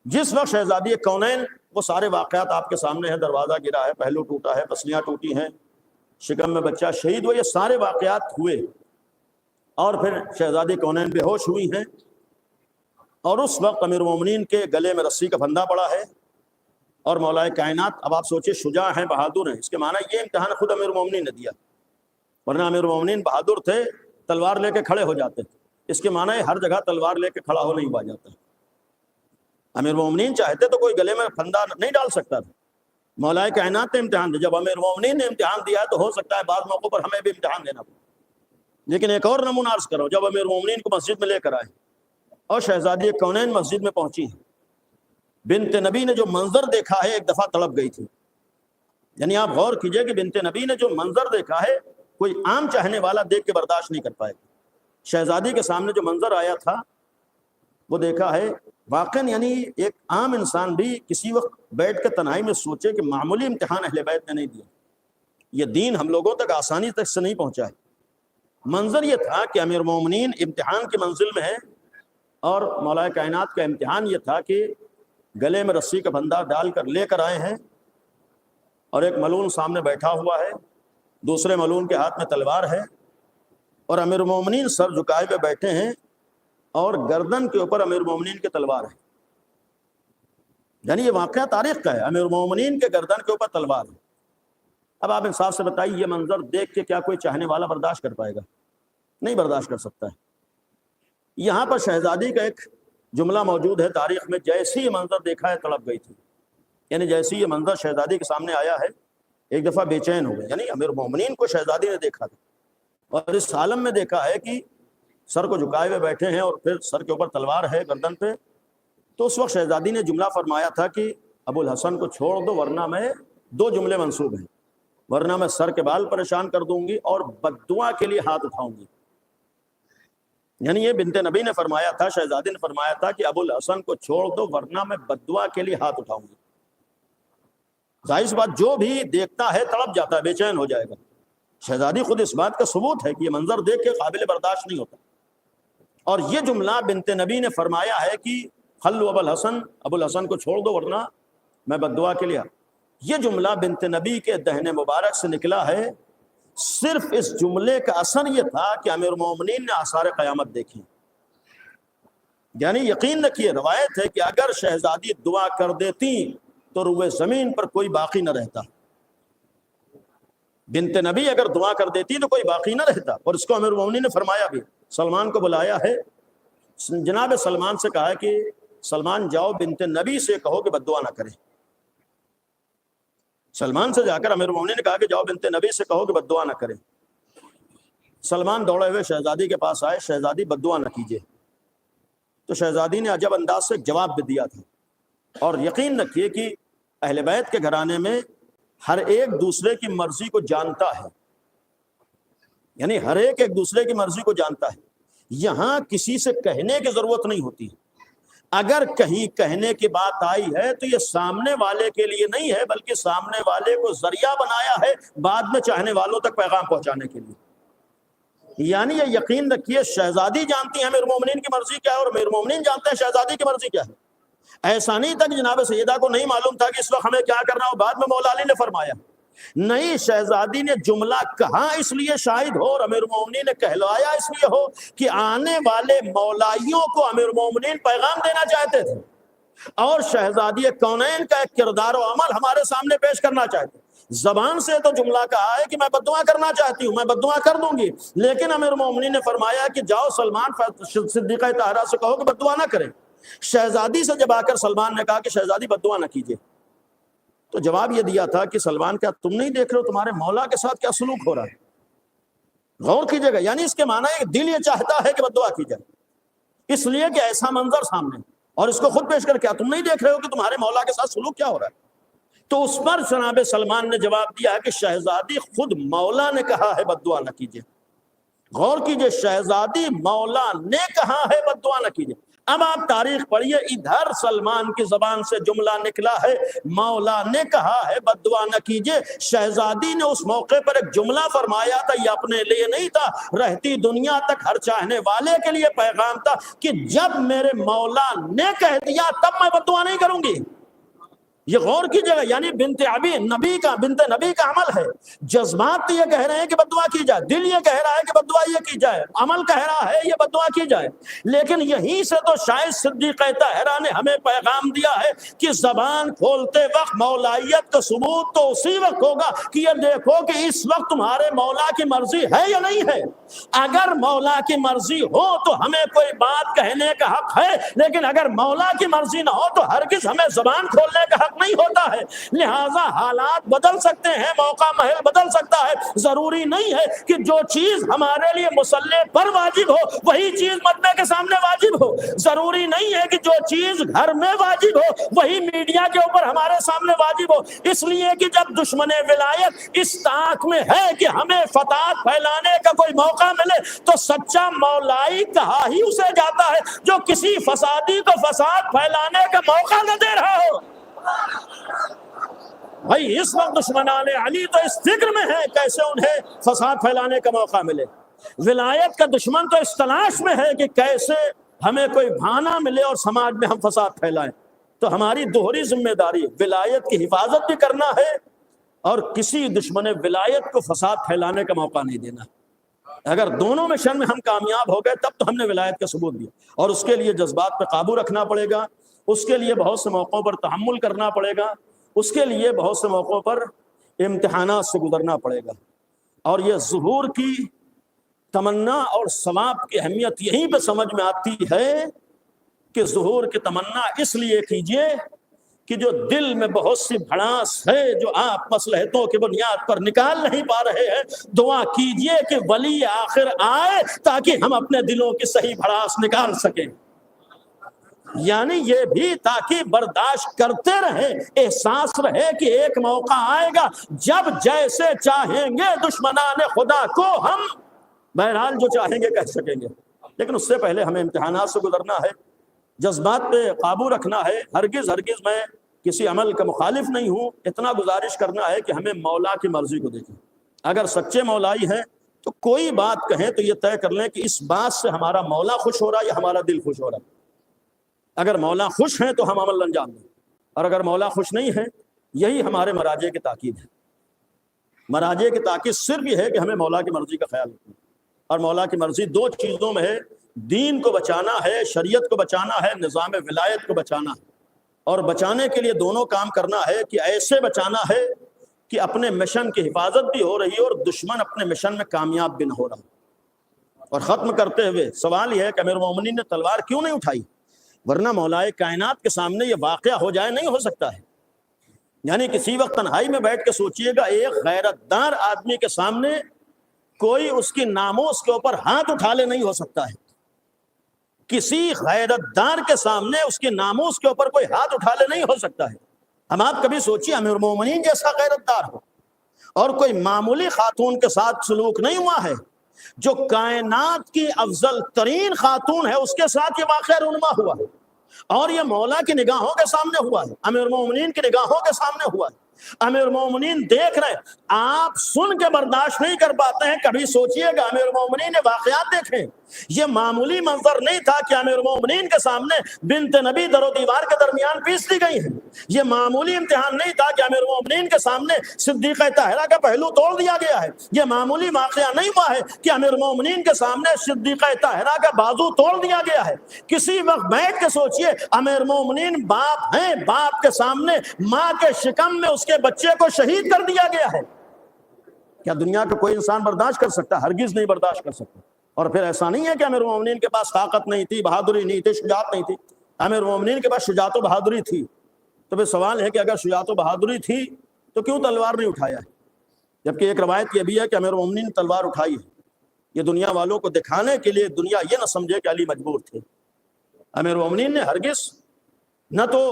[SPEAKER 1] جس وقت شہزادی کونین، وہ سارے واقعات آپ کے سامنے ہیں، دروازہ گرا ہے، پہلو ٹوٹا ہے، پسلیاں ٹوٹی ہیں، شکم میں بچہ شہید ہوئے، یہ سارے واقعات ہوئے، اور پھر شہزادی کونین بے ہوش ہوئی ہیں، اور اس وقت امیر المومنین کے گلے میں رسی کا پھندا پڑا ہے، اور مولا کائنات، اب آپ سوچیں شجاع ہیں، بہادر ہیں، اس کے معنی یہ امتحان خود امیر المومنین نے دیا، ورنہ امیر المومنین بہادر تھے، تلوار لے کے کھڑے ہو جاتے، اس کے معنی ہر جگہ تلوار لے کے کھڑا ہو نہیں ہوا جاتا، امیر المومنین چاہتے تو کوئی گلے میں پھندا نہیں ڈال سکتا تھا، مولا کائنات نے امتحان دیا، جب امیر المومنین نے امتحان دیا تو ہو سکتا ہے بعض موقعوں پر ہمیں بھی امتحان دینا پڑے۔ لیکن ایک اور نمونہ عرض کرو، جب امیر المومنین کو مسجد میں لے کر آئے اور شہزادی کونین مسجد میں پہنچی، بنت نبی نے جو منظر دیکھا ہے ایک دفعہ تڑپ گئی تھی، یعنی آپ غور کیجئے کہ بنت نبی نے جو منظر دیکھا ہے کوئی عام چاہنے والا دیکھ کے برداشت نہیں کر پائے گا، شہزادی کے سامنے جو منظر آیا تھا وہ دیکھا ہے، واقعاً یعنی ایک عام انسان بھی کسی وقت بیٹھ کے تنہائی میں سوچے کہ معمولی امتحان اہل بیت نے نہیں دیا، یہ دین ہم لوگوں تک آسانی تک سے نہیں پہنچا ہے۔ منظر یہ تھا کہ امیر المومنین امتحان کی منزل میں ہے، اور مولا کائنات کا امتحان یہ تھا کہ گلے میں رسی کا پھندا ڈال کر لے کر آئے ہیں، اور ایک ملعون سامنے بیٹھا ہوا ہے، دوسرے ملعون کے ہاتھ میں تلوار ہے، اور امیر المومنین سر جھکائے ہوئے بیٹھے ہیں، اور گردن کے اوپر امیر المومنین کی تلوار ہے، یعنی یہ واقعہ تاریخ کا ہے، امیر المومنین کے گردن کے اوپر تلوار ہے۔ اب آپ انصاف سے بتائیے یہ منظر دیکھ کے کیا کوئی چاہنے والا برداشت کر پائے گا؟ نہیں برداشت کر سکتا ہے۔ یہاں پر شہزادی کا ایک جملہ موجود ہے تاریخ میں، جیسی یہ منظر دیکھا ہے تڑپ گئی تھی، یعنی جیسی یہ منظر شہزادی کے سامنے آیا ہے ایک دفعہ بے چین ہو گئے، یعنی امیر المومنین کو شہزادی نے دیکھا تھا، اور اس عالم میں دیکھا ہے کہ سر کو جھکائے ہوئے بیٹھے ہیں اور پھر سر کے اوپر تلوار ہے گردن پہ، تو اس وقت شہزادی نے جملہ فرمایا تھا کہ ابو الحسن کو چھوڑ دو ورنہ میں، دو جملے منسوب ہیں، ورنہ میں سر کے بال پریشان کر دوں گی اور بددعا کے لیے ہاتھ اٹھاؤں گی، یعنی یہ بنت نبی نے فرمایا تھا، شہزادی نے فرمایا تھا کہ ابو الحسن کو چھوڑ دو ورنہ میں بددعا کے لیے ہاتھ اٹھاؤں گی۔ ظاہر سی بات جو بھی دیکھتا ہے تڑپ جاتا ہے، بے چین ہو جائے گا، شہزادی خود اس بات کا ثبوت ہے کہ یہ منظر دیکھ کے قابل برداشت نہیں ہوتا، اور یہ جملہ بنت نبی نے فرمایا ہے کہ خلو ابو الحسن کو چھوڑ دو ورنہ میں بددعا کے لیے، یہ جملہ بنت نبی کے دہن مبارک سے نکلا ہے، صرف اس جملے کا اثر یہ تھا کہ امیر المومنین نے آثار قیامت دیکھی، یعنی یقین رکھیے روایت ہے کہ اگر شہزادی دعا کر دیتی تو روئے زمین پر کوئی باقی نہ رہتا، بنت نبی اگر دعا کر دیتی تو کوئی باقی نہ رہتا، اور اس کو امیر المومنین نے فرمایا بھی، سلمان کو بلایا ہے، جناب سلمان سے کہا ہے کہ سلمان جاؤ بنت نبی سے کہو کہ بددعا نہ کرے، سلمان سے جا کر امیر المومنین نے کہا کہ جاؤ بنت نبی سے کہو کہ بددعا نہ کرے، سلمان دوڑے ہوئے شہزادی کے پاس آئے، شہزادی بددعا نہ کیجیے، تو شہزادی نے عجب انداز سے جواب بھی دیا تھا، اور یقین رکھیے کہ اہل بیت کے گھرانے میں ہر ایک دوسرے کی مرضی کو جانتا ہے، یعنی ہر ایک دوسرے کی مرضی کو جانتا ہے، یہاں کسی سے کہنے کی ضرورت نہیں ہوتی، اگر کہیں کہنے کی بات آئی ہے تو یہ سامنے والے کے لیے نہیں ہے، بلکہ سامنے والے کو ذریعہ بنایا ہے بعد میں چاہنے والوں تک پیغام پہنچانے کے لیے۔ یعنی یہ یقین رکھیے شہزادی جانتی ہیں امیر المومنین کی مرضی کیا ہے، اور امیر المومنین جانتے ہیں شہزادی کی مرضی کیا ہے۔ ایسا نہیں تھا کہ جناب سیدہ کو نہیں معلوم تھا کہ اس وقت ہمیں کیا کرنا ہو، بعد میں مولا علی نے فرمایا۔ نہیں، شہزادی نے جملہ کہا اس لیے شاہد ہو، اور امیر المومنین نے کہلایا اس لیے ہو کہ آنے والے مولائیوں کو امیر المومنین پیغام دینا چاہتے تھے، اور شہزادی کونین کا ایک کردار و عمل ہمارے سامنے پیش کرنا چاہتے ہیں۔ زبان سے تو جملہ کہا ہے کہ میں بددعا کرنا چاہتی ہوں، میں بددعا کر دوں گی، لیکن امیر المومنین نے فرمایا کہ جاؤ سلمان صدیقہ طاہرہ سے کہو کہ بددعا نہ کریں۔ شہزادی سے جب آ کر سلمان نے کہا کہ شہزادی بددعا نہ کیجیے، تو جواب یہ دیا تھا کہ سلمان کیا تم نہیں دیکھ رہے ہو تمہارے مولا کے ساتھ کیا سلوک ہو رہا ہے؟ غور کیجیے گا، یعنی اس کے معنی ہے دل یہ چاہتا ہے کہ بددعا کی جائے، اس لیے کہ ایسا منظر سامنے، اور اس کو خود پیش کر کیا تم نہیں دیکھ رہے ہو کہ تمہارے مولا کے ساتھ سلوک کیا ہو رہا ہے؟ تو اس پر جناب سلمان نے جواب دیا ہے کہ شہزادی خود مولا نے کہا ہے بددعا نہ کیجیے۔ غور کیجیے، شہزادی مولا نے کہا ہے بددعا نہ کیجیے۔ اب آپ تاریخ پڑھیے، ادھر سلمان کی زبان سے جملہ نکلا ہے مولا نے کہا ہے بددعا نہ کیجیے۔ شہزادی نے اس موقع پر ایک جملہ فرمایا تھا، یہ اپنے لیے نہیں تھا، رہتی دنیا تک ہر چاہنے والے کے لیے پیغام تھا کہ جب میرے مولا نے کہہ دیا تب میں بددعا نہیں کروں گی۔ یہ غور کیجیے گا، یعنی بنت نبی کا عمل ہے۔ جذبات یہ کہہ رہے ہیں کہ بددعا کی جائے، دل یہ کہہ رہا ہے کہ بددعا یہ کی جائے، عمل کہہ رہا ہے یہ بددعا کی جائے، لیکن یہیں سے تو شاید صدیقہ طاہرہ نے ہمیں پیغام دیا ہے کہ زبان کھولتے وقت مولائیت کا ثبوت تو اسی وقت ہوگا کہ یہ دیکھو کہ اس وقت تمہارے مولا کی مرضی ہے یا نہیں ہے۔ اگر مولا کی مرضی ہو تو ہمیں کوئی بات کہنے کا حق ہے، لیکن اگر مولا کی مرضی نہ ہو تو ہرگز ہمیں زبان کھولنے کا حق نہیں ہوتا ہے۔ لہٰذا حالات بدل سکتے ہیں، موقع محل بدل سکتا ہے، ضروری نہیں ہے کہ جو چیز ہمارے لیے مصلح پر واجب ہو وہی چیز مدعے کے سامنے واجب ہو، ضروری نہیں ہے کہ جو چیز گھر میں واجب ہو وہی میڈیا کے اوپر ہمارے سامنے واجب ہو۔ اس لیے کہ جب دشمن ولایت اس طاق میں ہے کہ ہمیں فساد پھیلانے کا کوئی موقع ملے تو سچا مولائی کہا ہی اسے جاتا ہے جو کسی فسادی کو فساد پھیلانے کا موقع نہ دے رہا ہو۔ بھائی اس وقت دشمنان علی تو اس فکر میں ہے کیسے انہیں فساد پھیلانے کا موقع ملے، ولایت کا دشمن تو اس تلاش میں ہے کہ کیسے ہمیں کوئی بہانہ ملے اور سماج میں ہم فساد پھیلائیں۔ تو ہماری دوہری ذمہ داری ولایت کی حفاظت بھی کرنا ہے اور کسی دشمن ولایت کو فساد پھیلانے کا موقع نہیں دینا۔ اگر دونوں مشن میں ہم کامیاب ہو گئے تب تو ہم نے ولایت کا ثبوت دیا، اور اس کے لیے جذبات پہ قابو رکھنا پڑے گا، اس کے لیے بہت سے موقعوں پر تحمل کرنا پڑے گا، اس کے لیے بہت سے موقعوں پر امتحانات سے گزرنا پڑے گا۔ اور یہ ظہور کی تمنا اور ثواب کی اہمیت یہیں پہ سمجھ میں آتی ہے کہ ظہور کی تمنا اس لیے کیجئے کہ جو دل میں بہت سی بھڑاس ہے جو آپ مصلحتوں کی بنیاد پر نکال نہیں پا رہے ہیں، دعا کیجئے کہ ولی آخر آئے تاکہ ہم اپنے دلوں کی صحیح بھڑاس نکال سکیں۔ یعنی یہ بھی تاکہ برداشت کرتے رہے، احساس رہے کہ ایک موقع آئے گا جب جیسے چاہیں گے دشمنان خدا کو ہم بہرحال جو چاہیں گے کہہ سکیں گے، لیکن اس سے پہلے ہمیں امتحانات سے گزرنا ہے، جذبات پہ قابو رکھنا ہے۔ ہرگز میں کسی عمل کا مخالف نہیں ہوں، اتنا گزارش کرنا ہے کہ ہمیں مولا کی مرضی کو دیکھیں۔ اگر سچے مولائی ہیں تو کوئی بات کہیں تو یہ طے کر لیں کہ اس بات سے ہمارا مولا خوش ہو رہا ہے یا ہمارا دل خوش ہو رہا ہے۔ اگر مولا خوش ہیں تو ہم عمل انجام دیں، اور اگر مولا خوش نہیں ہے، یہی ہمارے مراجع کی تاکید ہے۔ مراجع کی تاکید صرف یہ ہے کہ ہمیں مولا کی مرضی کا خیال رکھنا، اور مولا کی مرضی دو چیزوں میں ہے، دین کو بچانا ہے، شریعت کو بچانا ہے، نظام ولایت کو بچانا ہے، اور بچانے کے لیے دونوں کام کرنا ہے کہ ایسے بچانا ہے کہ اپنے مشن کی حفاظت بھی ہو رہی ہے اور دشمن اپنے مشن میں کامیاب بھی نہ ہو رہا۔ اور ختم کرتے ہوئے سوال یہ ہے کہ امیر المومنین نے تلوار کیوں نہیں اٹھائی؟ ورنہ مولائے کائنات کے سامنے یہ واقعہ ہو جائے نہیں ہو سکتا ہے۔ یعنی کسی وقت تنہائی میں بیٹھ کے سوچئے گا، ایک غیرت دار آدمی کے سامنے کوئی اس کی ناموس کے اوپر ہاتھ اٹھا لے نہیں ہو سکتا ہے۔ کسی غیرت دار کے سامنے اس کی ناموس کے اوپر کوئی ہاتھ اٹھا لے نہیں ہو سکتا ہے۔ ہم آپ کبھی سوچیے امیر المومنین جیسا غیرت دار ہو اور کوئی معمولی خاتون کے ساتھ سلوک نہیں ہوا ہے، جو کائنات کی افضل ترین خاتون ہے اس کے ساتھ یہ واقعہ رونما ہوا ہے، اور یہ مولا کی نگاہوں کے سامنے ہوا ہے، امیر المومنین کی نگاہوں کے سامنے ہوا ہے، امیر المومنین دیکھ رہے ہیں، آپ سن کے برداشت نہیں کر پاتے ہیں۔ کبھی سوچئے گا امیر المومنین نے واقعات دیکھیں، یہ معمولی منظر نہیں تھا کہ امیر المومنین کے سامنے بنت نبی در و دیوار کے درمیان پیس دی گئی ہیں، یہ معمولی امتحان نہیں تھا کہ امیر المومنین کے سامنے صدیقہ طاہرہ کا پہلو توڑ دیا گیا ہے، یہ معمولی واقعہ نہیں ہوا ہے کہ امیر المومنین کے سامنے صدیقہ طاہرہ کا بازو توڑ دیا گیا ہے۔ کسی وقت بیٹھ کے سوچئے، امیر المومنین باپ ہیں، باپ کے سامنے ماں کے شکم میں اس کے بچے کو شہید کر دیا گیا ہے، کیا دنیا کا کوئی انسان برداشت کر سکتا؟ ہرگز نہیں برداشت کر سکتا۔ اور پھر ایسا نہیں ہے کہ امیر المومنین کے پاس طاقت نہیں تھی، بہادری نہیں تھی، شجاعت نہیں تھی، امیر المومنین کے پاس شجاعت و بہادری تھی۔ تو پھر سوال ہے کہ اگر شجاعت و بہادری تھی تو کیوں تلوار نہیں اٹھایا ہے؟ جبکہ ایک روایت یہ بھی ہے کہ امیر المومنین نے تلوار اٹھائی ہے، یہ دنیا والوں کو دکھانے کے لیے، دنیا یہ نہ سمجھے کہ علی مجبور تھے۔ امیر المومنین نے ہرگز نہ تو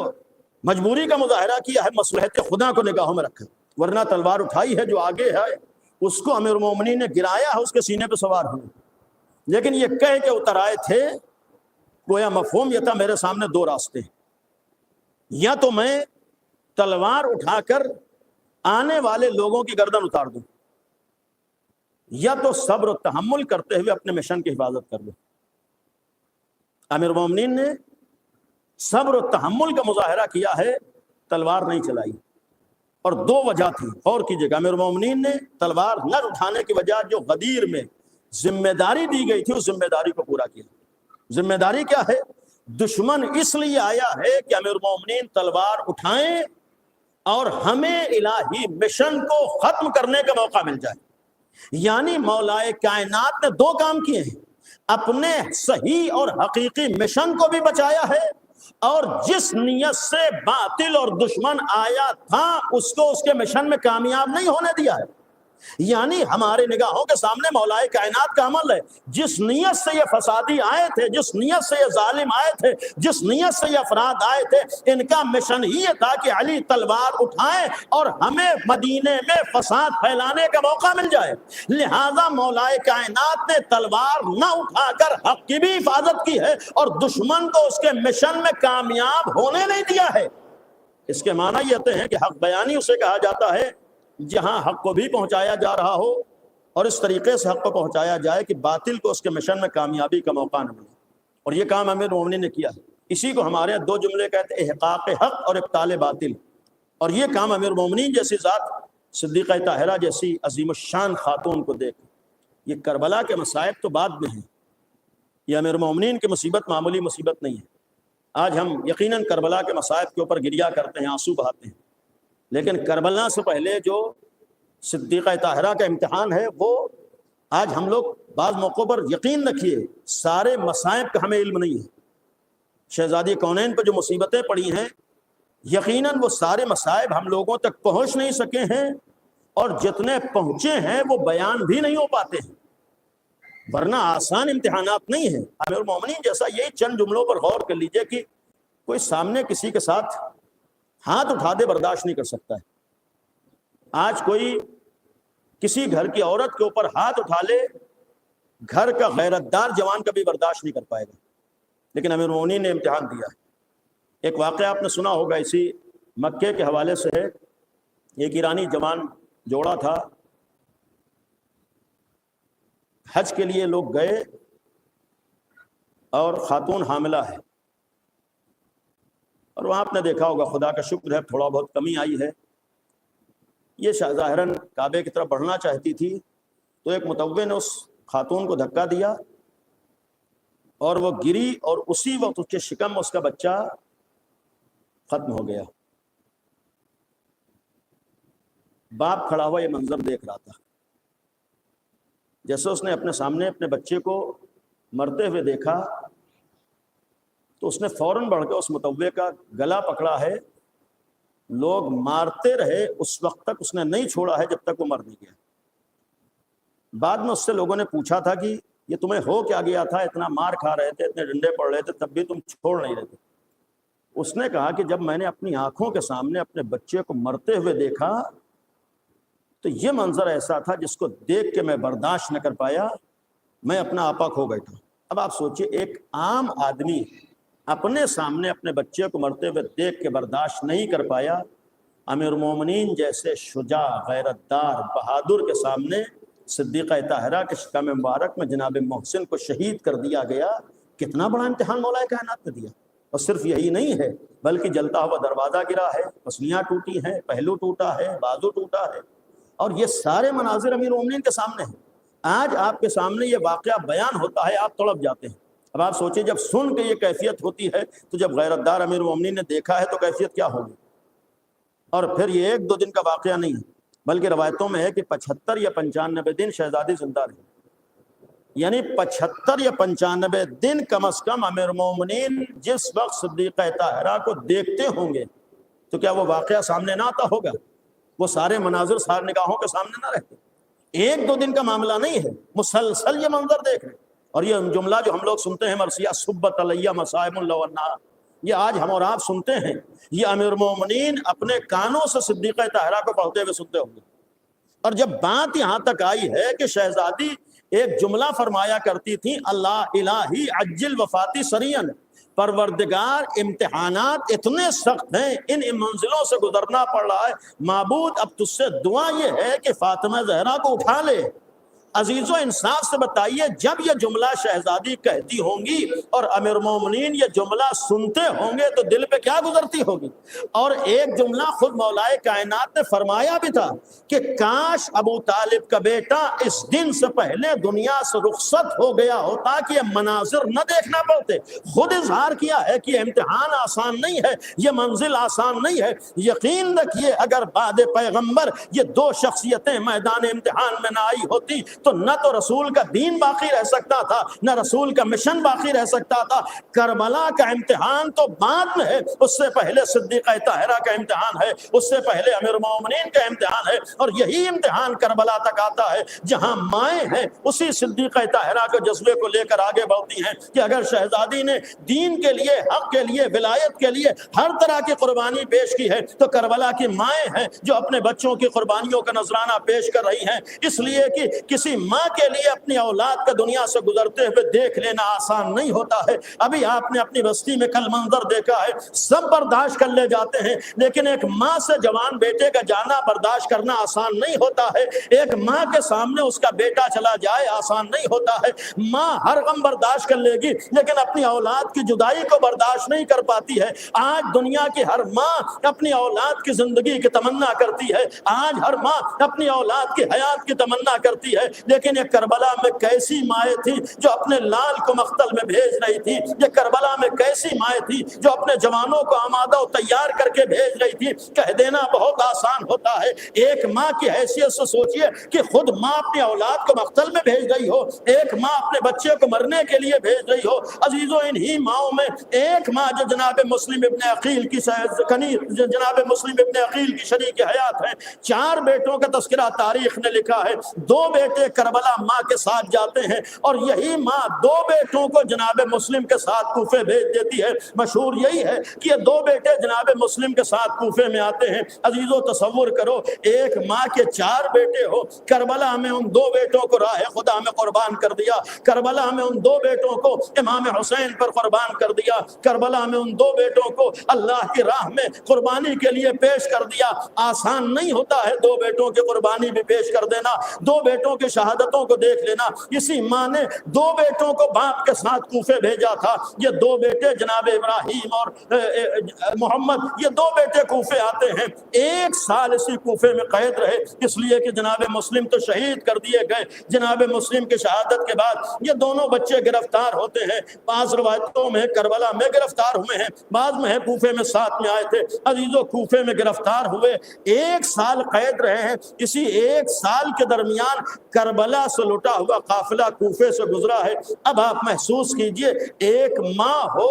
[SPEAKER 1] مجبوری کا مظاہرہ کیا ہے، مصلحت خدا کو نگاہوں میں رکھا، ورنہ تلوار اٹھائی ہے، جو آگے ہے اس کو امیر المومنین نے گرایا ہے، اس کے سینے پہ سوار ہوئے، لیکن یہ کہہ کے اتر آئے تھے، گویا مفہوم یہ تھا میرے سامنے دو راستے ہیں، یا تو میں تلوار اٹھا کر آنے والے لوگوں کی گردن اتار دوں، یا تو صبر و تحمل کرتے ہوئے اپنے مشن کی حفاظت کر دوں۔ امیر المومنین نے صبر و تحمل کا مظاہرہ کیا ہے، تلوار نہیں چلائی، اور دو وجہ تھی، غور کیجیے گا۔ امیر المومنین نے تلوار نہ اٹھانے کی وجہ جو غدیر میں ذمہ داری دی گئی تھی، اس ذمہ داری کو پورا کیا۔ ذمہ داری کیا ہے؟ دشمن اس لیے آیا ہے کہ امیر المومنین تلوار اٹھائیں اور ہمیں الہی مشن کو ختم کرنے کا موقع مل جائے۔ یعنی مولا کائنات نے دو کام کیے ہیں، اپنے صحیح اور حقیقی مشن کو بھی بچایا ہے، اور جس نیت سے باطل اور دشمن آیا تھا اس کو اس کے مشن میں کامیاب نہیں ہونے دیا ہے۔ یعنی ہمارے نگاہوں کے سامنے مولا کائنات کا عمل ہے، جس نیت سے یہ فسادی آئے تھے، جس نیت سے یہ ظالم آئے تھے، جس نیت سے یہ افراد آئے تھے، ان کا مشن ہی یہ تھا کہ علی تلوار اٹھائیں اور ہمیں مدینے میں فساد پھیلانے کا موقع مل جائے۔ لہذا مولا کائنات نے تلوار نہ اٹھا کر حق کی بھی حفاظت کی ہے، اور دشمن کو اس کے مشن میں کامیاب ہونے نہیں دیا ہے۔ اس کے معنی یہ ہیں کہ حق بیانی اسے کہا جاتا ہے جہاں حق کو بھی پہنچایا جا رہا ہو، اور اس طریقے سے حق کو پہنچایا جائے کہ باطل کو اس کے مشن میں کامیابی کا موقع نہ ملے، اور یہ کام امیر المومنین نے کیا ہے۔ اسی کو ہمارے دو جملے کہتے ہیں، احقاق حق اور ابطال باطل، اور یہ کام امیر المومنین جیسی ذات، صدیقہ طاہرہ جیسی عظیم الشان خاتون کو دیکھ۔ یہ کربلا کے مصائب تو بعد میں ہیں، یہ امیر المومنین کی مصیبت معمولی مصیبت نہیں ہے۔ آج ہم یقیناً کربلا کے مصائب کے اوپر گریا کرتے ہیں، آنسو بہاتے ہیں، لیکن کربلا سے پہلے جو صدیقہ طاہرہ کا امتحان ہے، وہ آج ہم لوگ بعض موقعوں پر یقین رکھیے سارے مصائب کا ہمیں علم نہیں ہے۔ شہزادی کونین پہ جو مصیبتیں پڑی ہیں، یقیناً وہ سارے مصائب ہم لوگوں تک پہنچ نہیں سکے ہیں، اور جتنے پہنچے ہیں وہ بیان بھی نہیں ہو پاتے ہیں، ورنہ آسان امتحانات نہیں ہیں۔ امیر المومنین جیسا یہی چند جملوں پر غور کر لیجئے کہ کوئی سامنے کسی کے ساتھ ہاتھ اٹھا دے برداشت نہیں کر سکتا ہے۔ آج کوئی کسی گھر کی عورت کے اوپر ہاتھ اٹھا لے، گھر کا غیرت دار جوان کبھی برداشت نہیں کر پائے گا، لیکن امیر المومنین نے امتحان دیا ہے۔ ایک واقعہ آپ نے سنا ہوگا، اسی مکے کے حوالے سے ہے۔ ایک ایرانی جوان جوڑا تھا، حج کے لیے لوگ گئے اور خاتون حاملہ ہے، اور وہاں آپ نے دیکھا ہوگا، خدا کا شکر ہے تھوڑا بہت کمی آئی ہے۔ یہ ظاہراً کعبے کی طرف بڑھنا چاہتی تھی، تو ایک متوع نے اس خاتون کو دھکا دیا اور وہ گری، اور اسی وقت اس کے شکم میں اس کا بچہ ختم ہو گیا۔ باپ کھڑا ہوا یہ منظر دیکھ رہا تھا، جیسے اس نے اپنے سامنے اپنے بچے کو مرتے ہوئے دیکھا تو اس نے فوراً بڑھ کے اس متوع کا گلا پکڑا ہے، لوگ مارتے رہے اس وقت تک اس نے نہیں چھوڑا ہے جب تک وہ مر نہیں گیا۔ بعد میں اس سے لوگوں نے پوچھا تھا کہ یہ تمہیں ہو کیا گیا تھا، اتنا مار کھا رہے تھے، اتنے ڈنڈے پڑ رہے تھے، تب بھی تم چھوڑ نہیں رہے تھے۔ اس نے کہا کہ جب میں نے اپنی آنکھوں کے سامنے اپنے بچے کو مرتے ہوئے دیکھا تو یہ منظر ایسا تھا جس کو دیکھ کے میں برداشت نہ کر پایا، میں اپنا آپا کھو بیٹھا۔ اب آپ سوچئے ایک عام آدمی اپنے سامنے اپنے بچے کو مرتے ہوئے دیکھ کے برداشت نہیں کر پایا، امیر المومنین جیسے شجاع غیرت دار بہادر کے سامنے صدیقہ طاہرہ کے شکم مبارک میں جناب محسن کو شہید کر دیا گیا۔ کتنا بڑا امتحان مولا کائنات نے دیا۔ اور صرف یہی نہیں ہے بلکہ جلتا ہوا دروازہ گرا ہے، پسلیاں ٹوٹی ہیں، پہلو ٹوٹا ہے، بازو ٹوٹا ہے، اور یہ سارے مناظر امیر المومنین کے سامنے ہیں۔ آج آپ کے سامنے یہ واقعہ بیان ہوتا ہے، آپ تڑپ جاتے ہیں۔ اب آپ سوچیں جب سن کے یہ کیفیت ہوتی ہے تو جب غیرت دار امیر المومنین نے دیکھا ہے تو کیفیت کیا ہوگی؟ اور پھر یہ ایک دو دن کا واقعہ نہیں ہے بلکہ روایتوں میں ہے کہ 75 یا 95 دن شہزادی زندہ رہی، یعنی 75 یا 95 دن کم از کم امیر المومنین جس وقت صدیقہ طاہرہ کو دیکھتے ہوں گے تو کیا وہ واقعہ سامنے نہ آتا ہوگا؟ وہ سارے مناظر سار نگاہوں کے سامنے نہ رہتے؟ ایک دو دن کا معاملہ نہیں ہے، مسلسل یہ منظر دیکھ رہے۔ اور یہ جملہ جو ہم لوگ سنتے ہیں مرثیہ صبت علیہ مصائب لو النہار، یہ آج ہم اور آپ سنتے ہیں، یہ امیر المومنین اپنے کانوں سے صدیقہ طاہرہ کو پڑھتے ہوئے سنتے ہوں گے۔ اور جب بات یہاں تک آئی ہے کہ شہزادی ایک جملہ فرمایا کرتی تھی، اللہ الہی عجل وفاتی سرین، پروردگار امتحانات اتنے سخت ہیں، ان منزلوں سے گزرنا پڑ رہا ہے، معبود اب تجھ سے دعا یہ ہے کہ فاطمہ زہرا کو اٹھا لے۔ عزیز و انصاف سے بتائیے جب یہ جملہ شہزادی کہتی ہوں گی اور امیر المومنین یہ جملہ سنتے ہوں گے تو دل پہ کیا گزرتی ہوگی؟ اور ایک جملہ خود مولا کائنات نے فرمایا بھی تھا کہ کاش ابو طالب کا بیٹا اس دن سے پہلے دنیا سے رخصت ہو گیا ہوتا کہ یہ مناظر نہ دیکھنا پڑتے۔ خود اظہار کیا ہے کہ یہ امتحان آسان نہیں ہے، یہ منزل آسان نہیں ہے۔ یقین رکھیے اگر بعد پیغمبر یہ دو شخصیتیں میدان امتحان میں نہ آئی ہوتی تو نہ تو رسول کا دین باقی رہ سکتا تھا، نہ رسول کا مشن باقی رہ سکتا تھا۔ کربلا کا امتحان تو بعد میں ہے، اس سے پہلے صدیقہ طاہرہ کا امتحان ہے، اس سے پہلے امیر المومنین کا امتحان ہے، اور یہی امتحان کربلا تک آتا ہے جہاں مائیں ہیں اسی صدیقہ طاہرہ کے جذبے کو لے کر آگے بڑھتی ہیں کہ اگر شہزادی نے دین کے لیے، حق کے لیے، ولایت کے لیے ہر طرح کی قربانی پیش کی ہے تو کربلا کی مائیں ہیں جو اپنے بچوں کی قربانیوں کا نذرانہ پیش کر رہی ہیں، اس لیے کہ کسی ماں کے لیے اپنی اولاد کا دنیا سے گزرتے ہوئے دیکھ لینا آسان نہیں ہوتا ہے۔ ابھی آپ نے اپنی بستی میں کل منظر دیکھا ہے، سب برداشت کر لے جاتے ہیں، لیکن ایک ماں سے جوان بیٹے کا جانا برداشت کرنا آسان نہیں ہوتا ہے۔ ایک ماں کے سامنے اس کا بیٹا چلا جائے آسان نہیں ہوتا ہے۔ ماں ہر غم برداشت کر لے گی لیکن اپنی اولاد کی جدائی کو برداشت نہیں کر پاتی ہے۔ آج دنیا کی ہر ماں اپنی اولاد کی زندگی کی تمنا کرتی ہے، آج ہر ماں اپنی اولاد کی حیات کی تمنا کرتی ہے، لیکن یہ کربلا میں کیسی مائیں تھی جو اپنے لال کو مقتل میں بھیج رہی تھی؟ یہ کربلا میں کیسی مائیں تھی جو اپنے جوانوں کو آمادہ و تیار کر کے بھیج رہی تھی؟ کہہ دینا بہت آسان ہوتا ہے، ایک ماں کی حیثیت سے سوچئے کہ خود ماں اپنی اولاد کو مقتل میں بھیج رہی ہو، ایک ماں اپنے بچے کو مرنے کے لیے بھیج رہی ہو۔ عزیزو انہی ماؤں میں ایک ماں جو جناب مسلم ابن عقیل کی جناب مسلم ابن عقیل کی شریک حیات ہے، 4 بیٹوں کا تذکرہ تاریخ نے لکھا ہے، 2 بیٹے کربلا ماں کے ساتھ جاتے ہیں اور یہی ماں 2 بیٹوں کو جناب مسلم کے ساتھ کوفے بھیج دیتی ہے۔ مشہور یہی ہے کہ یہ 2 بیٹے جناب مسلم کے ساتھ کوفے میں آتے ہیں۔ عزیزو تصور کرو ایک ماں کے 4 بیٹے ہو، کربلا میں ان 2 بیٹوں کو راہ خدا میں قربان کر دیا، کربلا میں ان 2 بیٹوں کو امام حسین پر قربان کر دیا، کربلا میں ان 2 بیٹوں کو اللہ کی راہ میں قربانی کے لیے پیش کر دیا۔ آسان نہیں ہوتا ہے 2 بیٹوں کی قربانی بھی پیش کر دینا، 2 بیٹوں کی شہادتوں کو دیکھ لینا۔ اسی ماں نے 2 بیٹوں کو باپ کے ساتھ کوفے بھیجا تھا۔ یہ 2 بیٹے جناب ابراہیم اور محمد، یہ 2 بیٹے کوفے آتے ہیں، 1 سال اسی کوفے میں قید رہے، اس لیے کہ جناب مسلم تو شہید کر دیے گئے۔ جناب مسلم کی شہادت کے بعد یہ دونوں بچے گرفتار ہوتے ہیں، بعض روایتوں میں کربلا میں گرفتار ہوئے ہیں، بعض میں ہے کوفے میں ساتھ میں آئے تھے۔ عزیزو کوفے میں گرفتار ہوئے، 1 سال قید رہے ہیں، اسی 1 سال کے درمیان کربلا سے لٹا ہوا قافلہ کوفے سے گزرا ہے۔ اب آپ محسوس کیجئے ایک ماں ہو،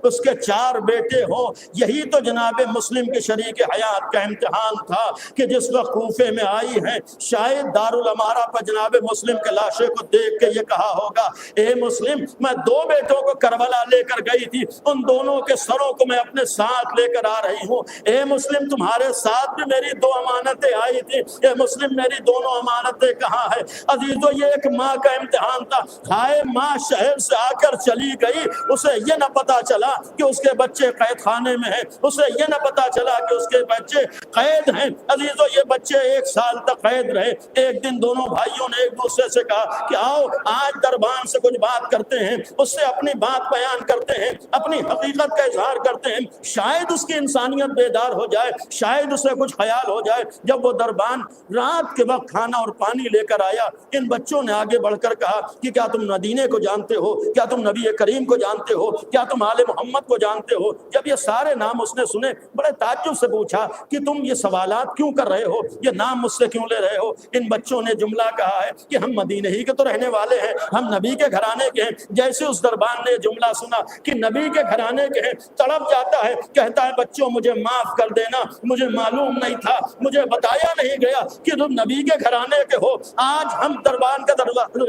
[SPEAKER 1] اس کے 4 بیٹے ہوں، یہی تو جناب مسلم کے شریک حیات کا امتحان تھا کہ جس وقت کوفے میں آئی ہیں شاید دارالامارہ پر جناب مسلم کے لاشے کو دیکھ کے یہ کہا ہوگا، اے مسلم میں 2 بیٹوں کو کربلا لے کر گئی تھی، ان دونوں کے سروں کو میں اپنے ساتھ لے کر آ رہی ہوں۔ اے مسلم تمہارے ساتھ بھی میری 2 امانتیں آئی تھی، اے مسلم میری دونوں امانتیں کہاں ہے؟ عزیزو یہ ایک ماں کا امتحان تھا، ہائے ماں شہر سے آ کر چلی گئی، اسے یہ نہ پتا چلا کہ اس کے بچے قید خانے میں ہیں، اسے یہ نہ پتا چلا کہ اس کے بچے قید ہیں۔ عزیزو یہ بچے 1 سال تک قید رہے۔ ایک دن دونوں بھائیوں نے ایک دوسرے سے کہا کہ آؤ آج دربان سے کچھ بات کرتے ہیں، اس سے اپنی بات بیان کرتے ہیں، اپنی حقیقت کا اظہار کرتے ہیں، شاید اس کی انسانیت بیدار ہو جائے، شاید اسے کچھ خیال ہو جائے۔ جب وہ دربان رات کے وقت کھانا اور پانی لے کر آیا، ان بچوں نے آگے بڑھ کر کہا کہ کیا تم مدینے کو جانتے ہو، کیا تم نبی کریم کو جانتے ہو، کیا تم آل محمد کو جانتے ہو؟ جب یہ سارے نام اس نے سنے، بڑے تعجب سے پوچھا کہ تم یہ سوالات کیوں کر رہے ہو، یہ نام مجھ سے کیوں لے رہے ہو؟ ان بچوں نے جملہ کہا ہے کہ ہم مدینے ہی کے تو رہنے والے ہیں، ہم نبی کے گھرانے کے ہیں۔ جیسے اس دربان نے جملہ سنا کہ نبی کے گھرانے کے ہیں، تڑپ جاتا ہے، کہتا ہے بچوں مجھے معاف کر دینا، مجھے معلوم نہیں تھا، مجھے بتایا نہیں گیا کہ تم نبی کے گھرانے کے ہو۔ آج ہم دربان کا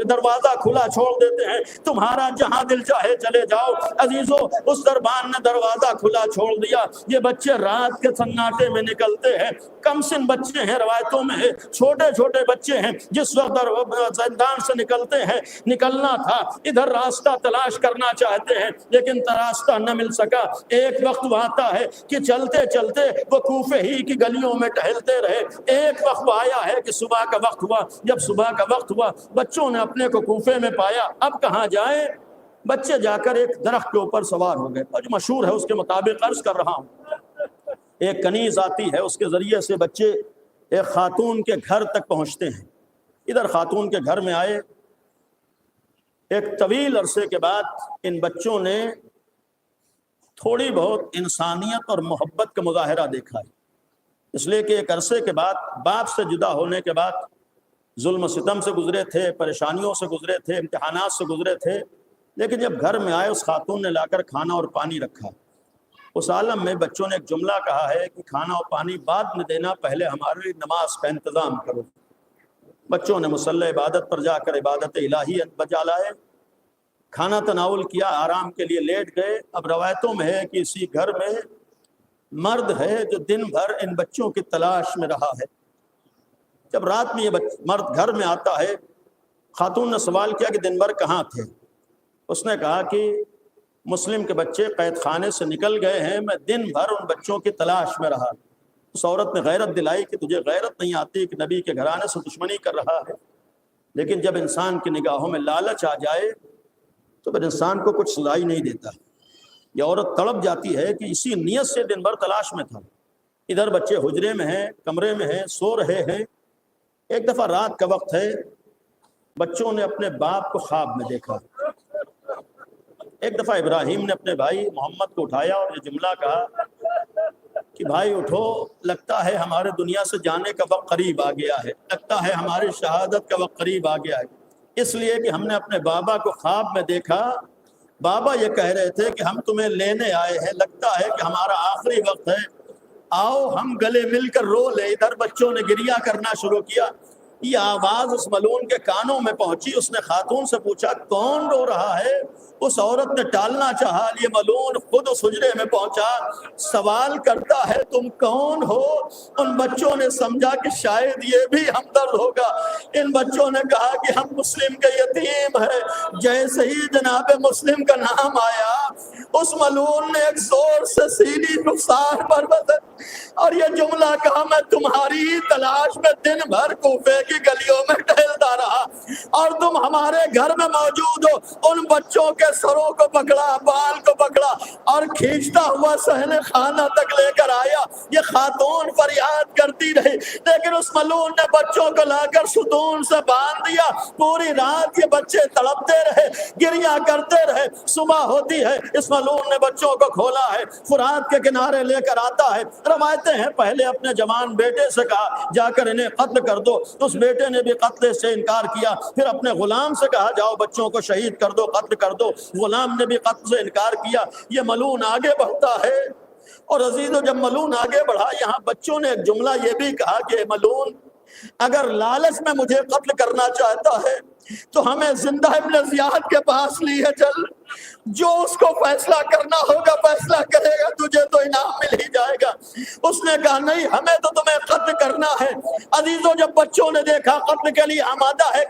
[SPEAKER 1] دروازہ کھلا چھوڑ دیتے ہیں، تمہارا جہاں دل چاہے چلے جاؤ۔ عزیزو اس دربان نے دروازہ کھلا چھوڑ دیا۔ یہ بچے رات کے سناٹے میں نکلتے ہیں، کم سن بچے ہیں، روایتوں میں ہے چھوٹے چھوٹے بچے ہیں، جس وقت زندان سے نکلتے ہیں، نکلنا تھا، ادھر راستہ تلاش کرنا چاہتے ہیں لیکن راستہ نہ مل سکا۔ ایک وقت وہ آتا ہے کہ چلتے چلتے وہ کوفے ہی کی گلیوں میں ٹہلتے رہے۔ ایک وقت وہ آیا ہے کہ صبح کا وقت ہوا، جب صبح کا وقت ہوا بچوں نے اپنے کو کوفے میں پایا، اب کہاں جائیں؟ بچے جا کر ایک درخت کے اوپر سوار ہو گئے، اور جو مشہور ہے اس کے مطابق عرض کر رہا ہوں، ایک کنیز آتی ہے، اس کے ذریعے سے بچے ایک خاتون کے گھر تک پہنچتے ہیں۔ ادھر خاتون کے گھر میں آئے، ایک طویل عرصے کے بعد ان بچوں نے تھوڑی بہت انسانیت اور محبت کا مظاہرہ دیکھا ہے، اس لیے کہ ایک عرصے کے بعد باپ سے جدا ہونے کے بعد ظلم و ستم سے گزرے تھے، پریشانیوں سے گزرے تھے، امتحانات سے گزرے تھے، لیکن جب گھر میں آئے اس خاتون نے لا کر کھانا اور پانی رکھا۔ اس عالم میں بچوں نے ایک جملہ کہا ہے کہ کھانا اور پانی بعد میں دینا، پہلے ہماری نماز کا انتظام کرو۔ بچوں نے مصلی عبادت پر جا کر عبادت الہی بجا لائے، کھانا تناول کیا، آرام کے لیے لیٹ گئے۔ اب روایتوں میں ہے کہ اسی گھر میں مرد ہے جو دن بھر ان بچوں کی تلاش میں رہا ہے۔ جب رات میں یہ مرد گھر میں آتا ہے، خاتون نے سوال کیا کہ دن بھر کہاں تھے؟ اس نے کہا کہ مسلم کے بچے قید خانے سے نکل گئے ہیں، میں دن بھر ان بچوں کی تلاش میں رہا۔ اس عورت نے غیرت دلائی کہ تجھے غیرت نہیں آتی کہ نبی کے گھرانے سے دشمنی کر رہا ہے؟ لیکن جب انسان کی نگاہوں میں لالچ آ جائے تو پھر انسان کو کچھ سلائی نہیں دیتا۔ یہ عورت تڑپ جاتی ہے کہ اسی نیت سے دن بھر تلاش میں تھا۔ ادھر بچے حجرے میں ہیں، کمرے میں ہیں، سو رہے ہیں۔ ایک دفعہ رات کا وقت ہے، بچوں نے اپنے باپ کو خواب میں دیکھا۔ ایک دفعہ ابراہیم نے اپنے بھائی محمد کو اٹھایا اور یہ جملہ کہا کہ بھائی اٹھو، لگتا ہے ہمارے دنیا سے جانے کا وقت قریب آ گیا ہے، لگتا ہے ہماری شہادت کا وقت قریب آ گیا ہے، اس لیے کہ ہم نے اپنے بابا کو خواب میں دیکھا۔ بابا یہ کہہ رہے تھے کہ ہم تمہیں لینے آئے ہیں، لگتا ہے کہ ہمارا آخری وقت ہے، آؤ ہم گلے مل کر رو لیں۔ ادھر بچوں نے گریہ کرنا شروع کیا۔ یہ آواز اس ملعون کے کانوں میں پہنچی، اس نے خاتون سے پوچھا کون رو رہا ہے؟ اس عورت نے ٹالنا چاہا، یہ ملعون خود اس حجرے میں پہنچا، سوال کرتا ہے تم کون ہو؟ ان بچوں نے سمجھا کہ شاید یہ بھی ہمدرد ہوگا۔ ان بچوں نے کہا کہ ہم مسلم کے یتیم ہیں۔ جیسے ہی جناب مسلم کا نام آیا، اس ملعون نے ایک زور سے سینی نقصان پر بدل اور یہ جملہ کہا میں تمہاری ہی تلاش میں دن بھر کوفے کی گلیوں میں ٹہلتا رہا اور تم ہمارے گھر میں موجود ہو۔ ان بچوں کے سروں کو پکڑا، بال کو پکڑا اور کھینچتا ہوا صحن خانہ تک لے کر آیا۔ یہ خاتون فریاد کرتی رہی لیکن اس ملعون نے بچوں کو لا کر ستون سے باندھ دیا۔ پوری رات یہ بچے تڑپتے رہے، گریہ کرتے رہے۔ صبح ہوتی ہے، اس ملعون نے بچوں کو کھولا ہے، فرات کے کنارے لے کر آتا ہے۔ روایتیں ہیں پہلے اپنے جوان بیٹے سے کہا جا کر انہیں قتل کر دو، اس بیٹے نے بھی قتل سے انکار کیا۔ پھر اپنے غلام سے کہا جاؤ بچوں کو شہید کر دو، قتل کر دو، غلام نے بھی قتل سے انکار کیا۔ یہ ملعون آگے بڑھتا ہے اور عزیزو جب ملعون آگے بڑھا، یہاں بچوں نے ایک جملہ یہ بھی کہا کہ ملعون اگر لالچ میں مجھے قتل کرنا چاہتا ہے تو ہمیں زندہ ابن زیاد کے پاس لیے چل۔ جو اس کو فیصلہ کرنا ہوگا فیصلہ کرے گا، تجھے تو انعام مل ہی جائے گا۔ اس نے کہا نہیں، ہمیں تو تمہیں قتل کرنا ہے۔ عزیزوں، جب بچوں نے دیکھا قتل کے لیے آمادہ ہے،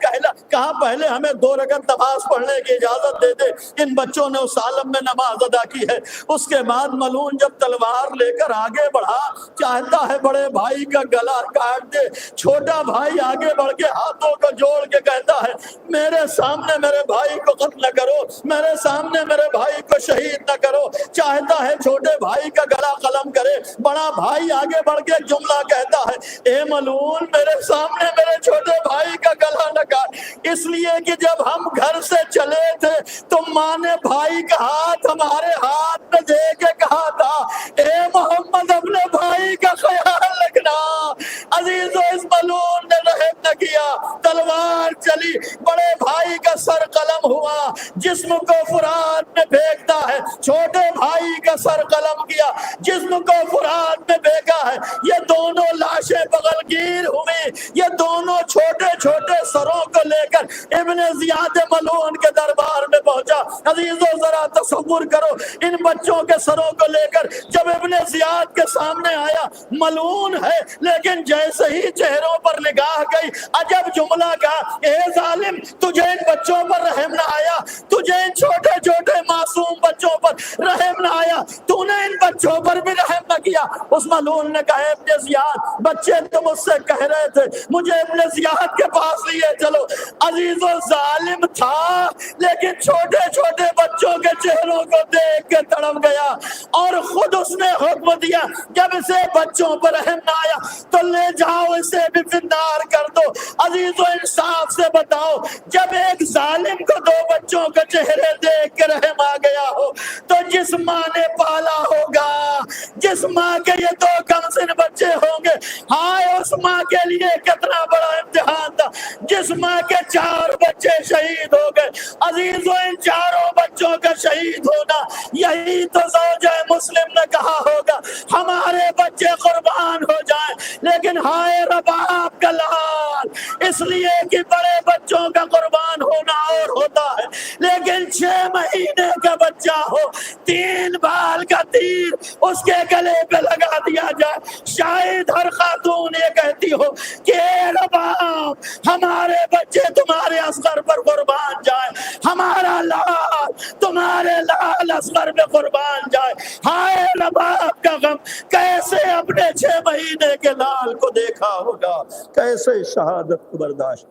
[SPEAKER 1] کہا پہلے ہمیں 2 رکعت نماز پڑھنے کی اجازت دے دے۔ ان بچوں نے اس عالم میں نماز ادا کی ہے۔ اس کے بعد ملعون جب تلوار لے کر آگے بڑھا، چاہتا ہے بڑے بھائی کا گلا کاٹ دے۔ چھوٹا بھائی آگے بڑھ کے ہاتھوں کو جوڑ کے کہتا ہے میرے سامنے میرے بھائی کو قتل نہ کرو، میرے سامنے میرے بھائی کو شہید نہ کرو۔ چاہتا ہے چھوٹے بھائی کا گلا قلم کرے۔ بڑا بھائی آگے بڑھ کے جملہ کہتا ہے اے ملعون، میرے سامنے میرے چھوٹے بھائی کا گلا نہ کاٹ، اس لیے کہ جب ہم گھر سے چلے تھے تو ماں نے بھائی کا ہاتھ ہمارے ہاتھ میں دے کے کہا تھا اے محمد اپنے بھائی کا خیال رکھنا۔ عزیزو، اس ملعون نے رحم نہ کیا، تلوار چلی، بڑے بھائی کا سر قلم ہوا، جسم کو فرات میں پھینکتا ہے۔ چھوٹے بھائی کا سر قلم کیا، جسم کو فرات میں پھینکا ہے۔ یہ دونوں لاشیں بغل گیر ہوئی، یہ دونوں چھوٹے چھوٹے سروں کو لے کر ابن زیاد ملعون کے دربار میں پہنچا۔ عزیزو، ذرا تصور کرو، ان بچوں کے سروں کو لے کر جب ابن زیاد کے سامنے آیا، ملعون ہے لیکن جیسے ہی چہروں پر نگاہ گئی، عجب جملہ کہا اے ظالم، تجھے ان بچوں پر رحم نہ آیا؟ تجھے ان چھوٹے چھوٹے معصوم بچوں پر رحم نہ آیا؟ تو نے ان بچوں پر بھی رحم نہ کیا؟ اس ملعون نے کہا ابن زیاد، بچے تو مجھ سے کہہ رہے تھے مجھے ابن زیاد کے پاس لیے چلو۔ عزیزو، ظالم تھا لیکن چھوٹے چھوٹے بچوں کے چہروں کو دیکھ کے تڑپ گیا، اور خود اس نے حکم دیا جب اسے بچوں پر رحم نہ آیا تو لے جاؤ اسے بھی فنار کر دو۔ عزیزو، انصاف سے بتاؤ، جب ایک ظالم کو 2 بچوں کے چہرے دیکھ کے رحم آ گیا ہو تو جس ماں نے پالا ہوگا، جس ماں کے یہ 2 کمسن بچے ہوں گے، ہائے اس ماں کے لیے کتنا بڑا امتحان تھا، جس ماں کے 4 بچے شہید ہو گئے۔ عزیزو، ان 4 بچوں کا شہید ہونا، یہی تو زوجہ مسلم نے کہا ہوگا ہمارے بچے قربان ہو جائیں، لیکن ہائے رباب کا لحال، اس لیے کہ بڑے بچوں کا قربان ہونا اور ہوتا ہے، لیکن 6 مہینے کا بچہ ہو، 3 بال کا تیر اس کے گلے پہ لگا دیا جائے، شاید ہر خاتون یہ کہتی ہو کہ اے رباب، ہمارے بچے تمہارے اصغر پر قربان جائے، ہمارا لال تمہارے لال اصغر پہ قربان جائے۔ ہائے رباب کا غم، کیسے اپنے 6 مہینے کے لال کو دیکھا ہوگا، کیسے شہادت کو برداشت